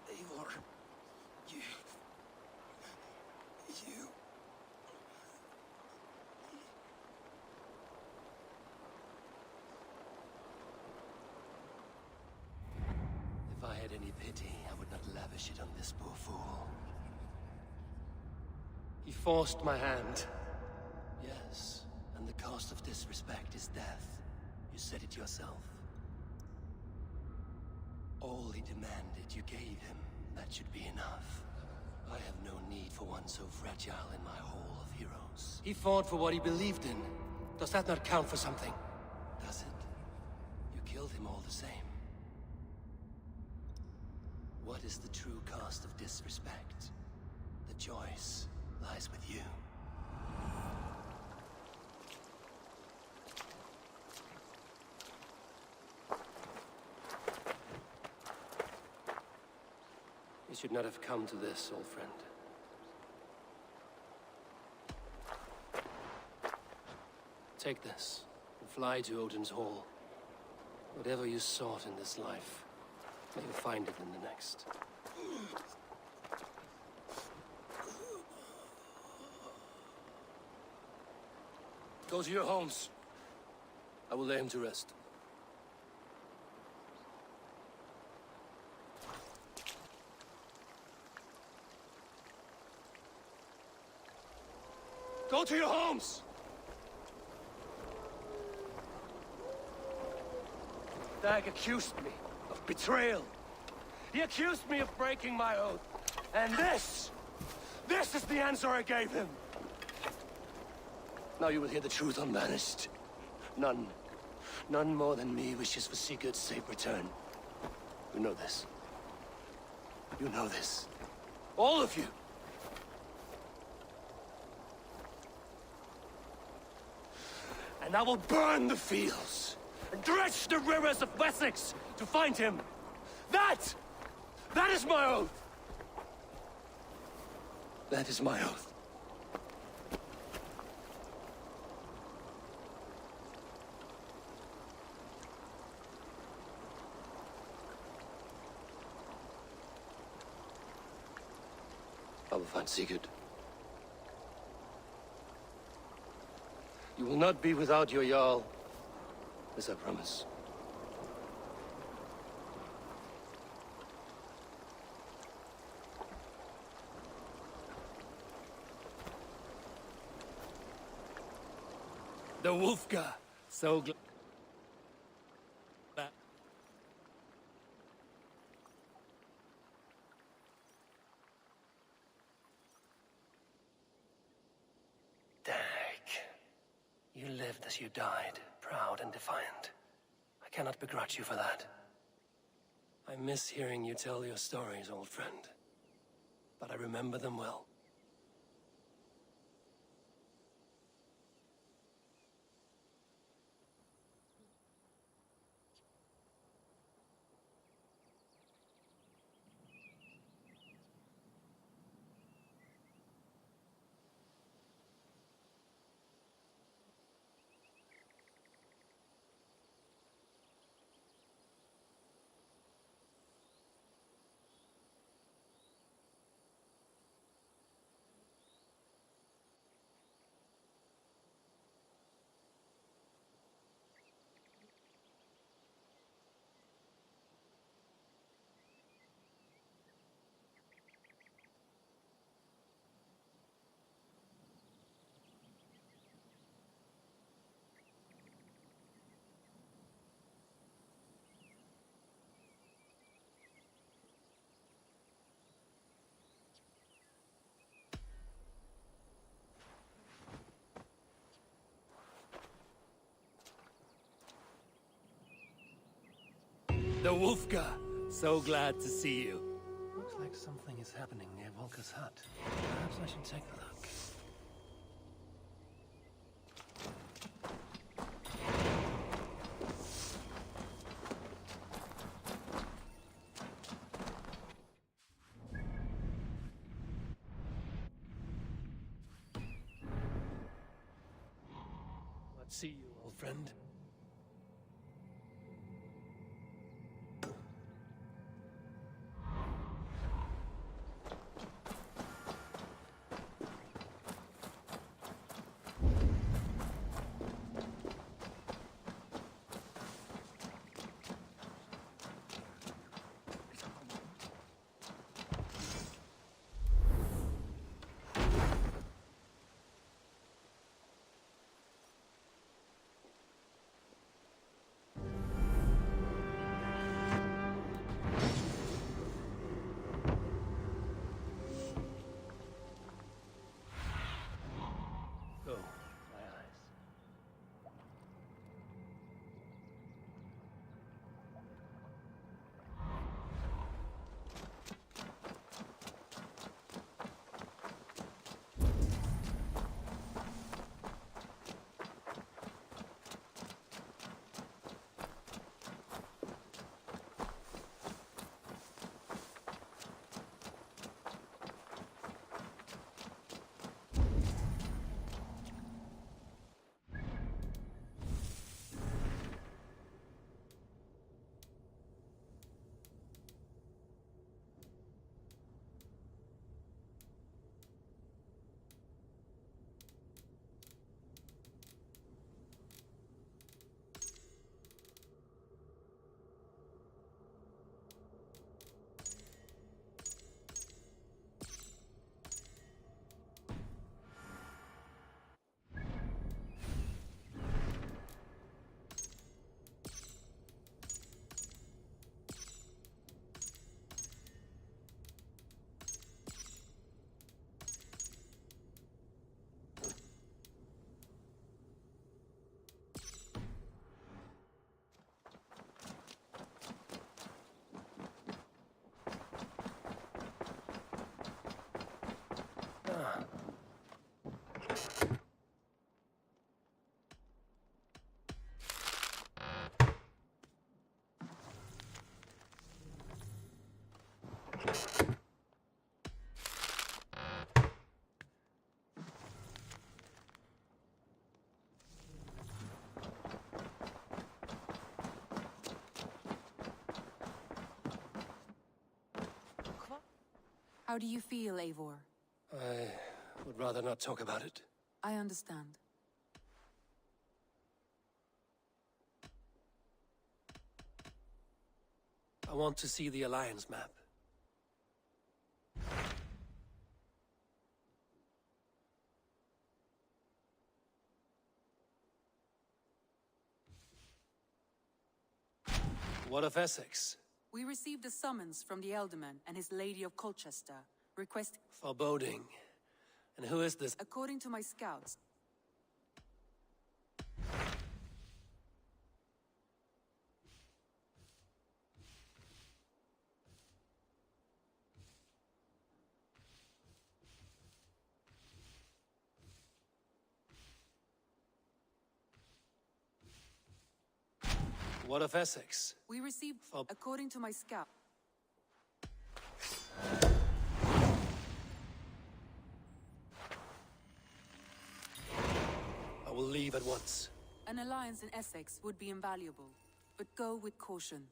Eivor, you...
If I had any pity, I would not lavish it on this poor fool. He forced my hand. Yes, and the cost of disrespect is death. You said it yourself. All he demanded, you gave him. That should be enough. I have no need for one so fragile in my hall of heroes. He fought for what he believed in. Does that not count for something? Does it? You killed him all the same. What is the true cost of disrespect? The choice lies with you. You should not have come to this, old friend. Take this, and fly to Odin's Hall. Whatever you sought in this life, may you find it in the next. Go to your homes. I will lay him to rest. Go to your homes! Dag accused me of betrayal. He accused me of breaking my oath. And this is the answer I gave him. Now you will hear the truth unbanished. None more than me wishes for Sigurd's safe return. You know this. You know this. All of you. And I will burn the fields, and dredge the rivers of Wessex to find him. That is my oath. That is my oath. I will find Sigurd. You will not be without your Jarl. This I promise. The Wolfgar. So glad. You lived as you died, proud and defiant. I cannot begrudge you for that. I miss hearing you tell your stories, old friend. But I remember them well. The Wolfgar! So glad to see you. Looks like something is happening near Volker's hut. Perhaps I should take a look. Let's see you, old friend.
How do you feel, Eivor?
I would rather not talk about it.
I understand.
I want to see the Alliance map. What of Essex?
We received a summons from the Elderman and his Lady of Colchester, request...
Foreboding. And who is this?
According to my scouts...
What of Essex?
We received... According to my scout...
I will leave at once.
An alliance in Essex would be invaluable, but go with caution.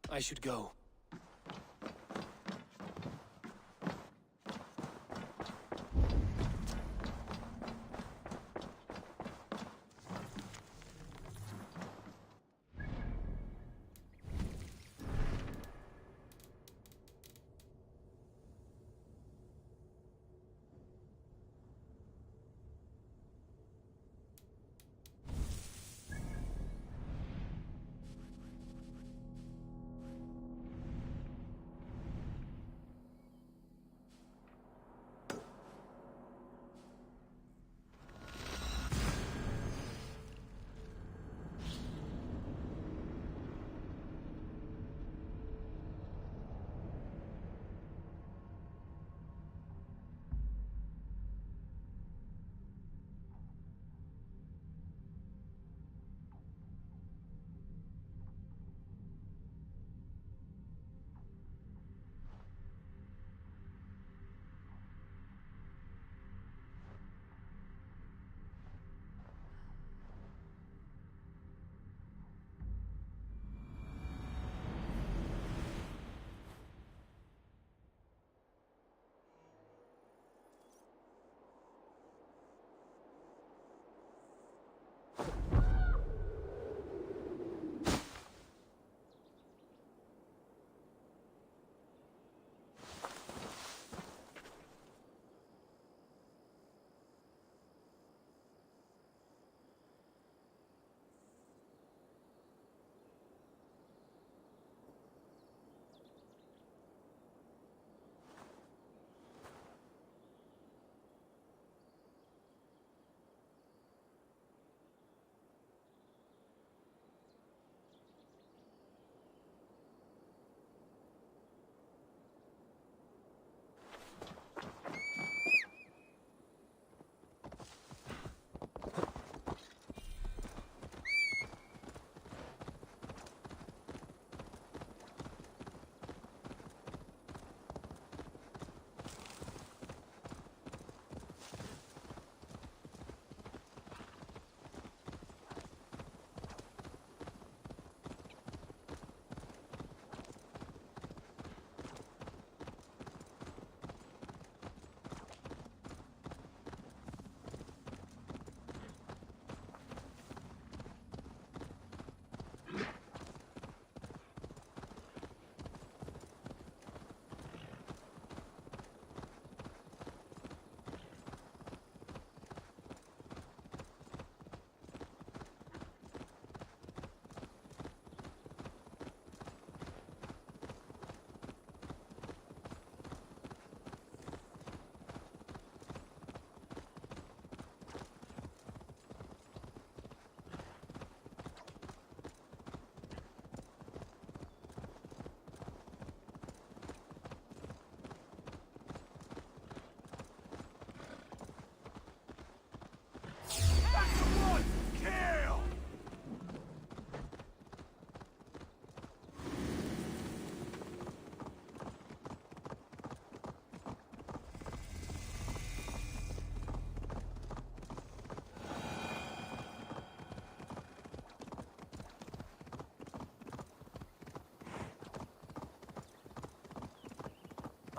I should go.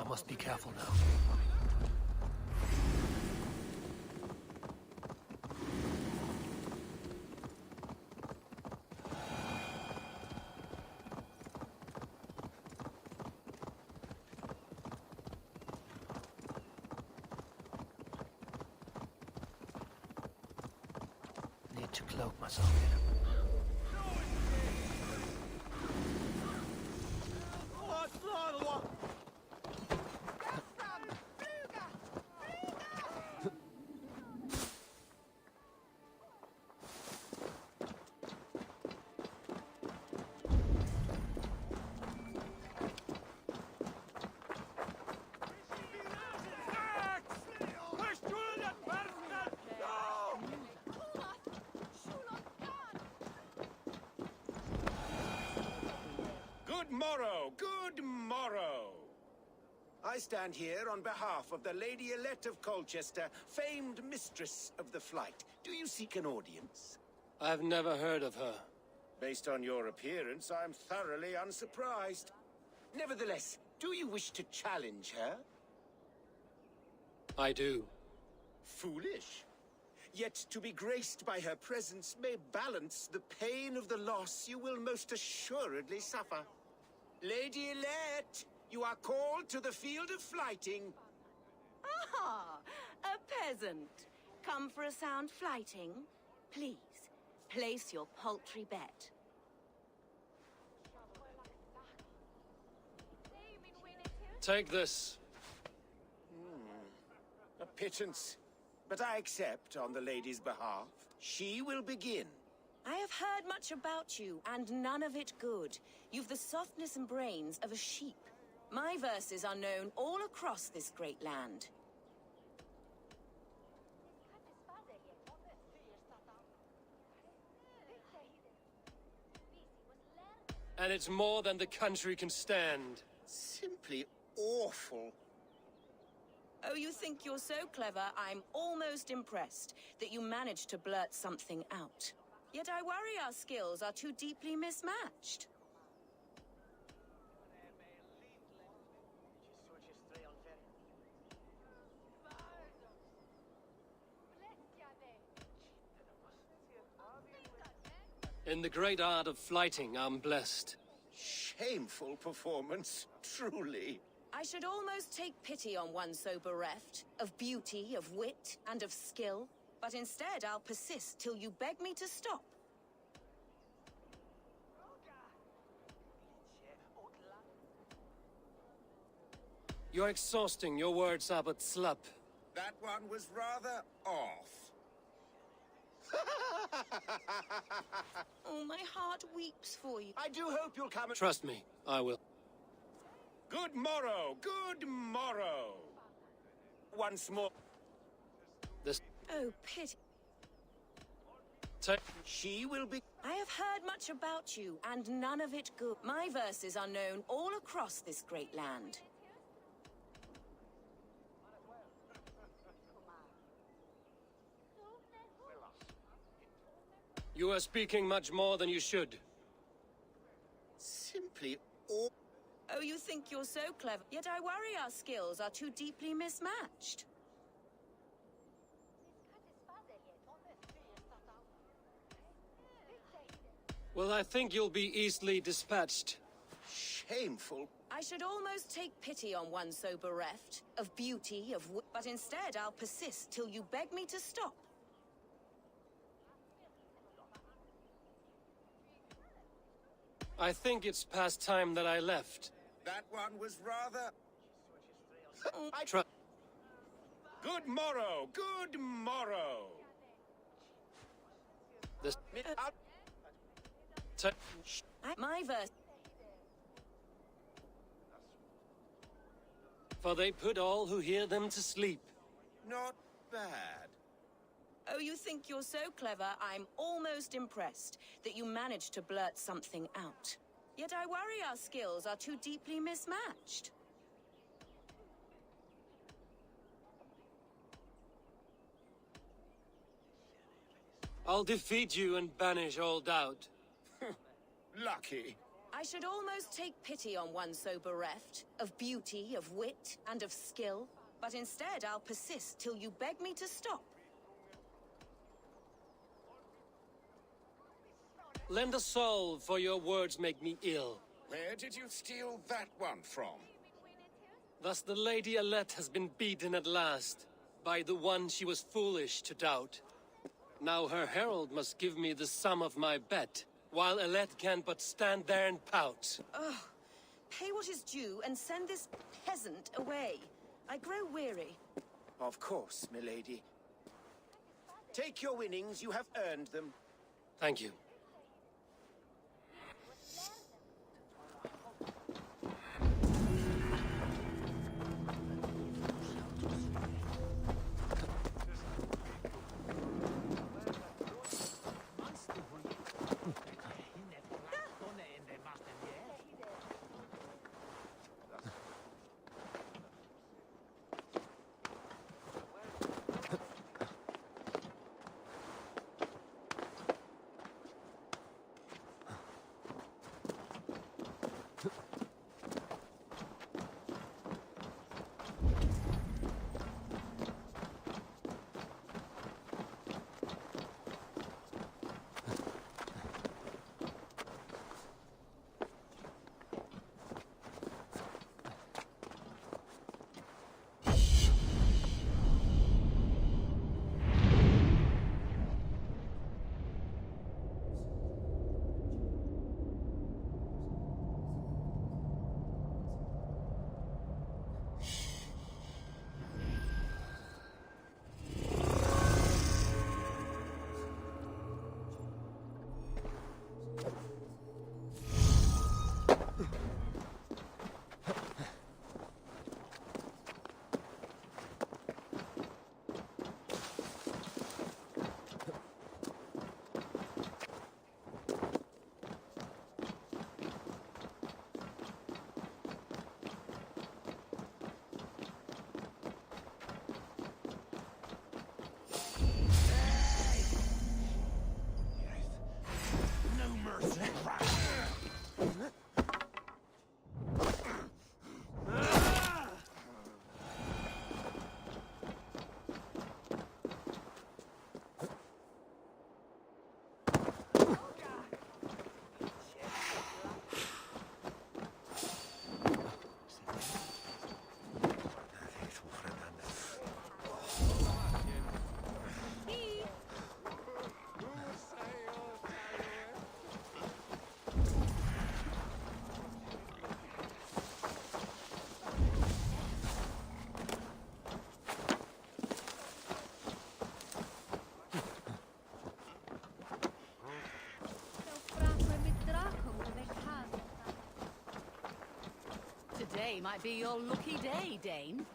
I must be careful now. Need to cloak myself here.
Good morrow, good morrow. I stand here on behalf of the Lady Elette of Colchester, famed mistress of the flight. Do you seek an audience?
I've never heard of her.
Based on your appearance, I'm thoroughly unsurprised. Nevertheless, do you wish to challenge her?
I do.
Foolish. Yet to be graced by her presence may balance the pain of the loss you will most assuredly suffer. Lady Elette, you are called to the field of flighting.
Ah, a peasant. Come for a sound flighting? Please, place your paltry bet.
Take this.
A pittance. But I accept on the lady's behalf. She will begin.
I have heard much about you, and none of it good. You've the softness and brains of a sheep. My verses are known all across this great land.
And it's more than the country can stand.
Simply awful.
Oh, you think you're so clever, I'm almost impressed that you managed to blurt something out. Yet I worry our skills are too deeply mismatched.
In the great art of flighting, I'm blessed.
Shameful performance, truly.
I should almost take pity on one so bereft, of beauty, of wit, and of skill. But instead, I'll persist till you beg me to stop.
You're exhausting your words, Abbot Slup.
That one was rather off.
Oh, my heart weeps for you.
I do hope you'll come and...
Trust me, I will.
Good morrow, good morrow. Once more.
This...
Oh, pity.
She will be...
I have heard much about you, and none of it good. My verses are known all across this great land.
You are speaking much more than you should.
Simply all...
Oh, you think you're so clever. Yet I worry our skills are too deeply mismatched.
Well, I think you'll be easily dispatched.
Shameful.
I should almost take pity on one so bereft, of beauty, of wit. But instead, I'll persist till you beg me to stop.
I think it's past time that I left.
That one was rather... Good morrow, good morrow.
This...
My verse...
For they put all who hear them to sleep.
Not bad.
Oh, you think you're so clever, I'm almost impressed that you managed to blurt something out. Yet I worry our skills are too deeply mismatched.
I'll defeat you and banish all doubt.
Lucky.
I should almost take pity on one so bereft of beauty, of wit, and of skill. But instead, I'll persist till you beg me to stop.
Lend a soul, for your words make me ill.
Where did you steal that one from?
Thus the Lady Alette has been beaten at last, by the one she was foolish to doubt. Now her herald must give me the sum of my bet, while Alette can but stand there and pout.
Ugh. Pay what is due and send this peasant away. I grow weary.
Of course, milady. Take your winnings, you have earned them.
Thank you.
Today might be your lucky day, Dane.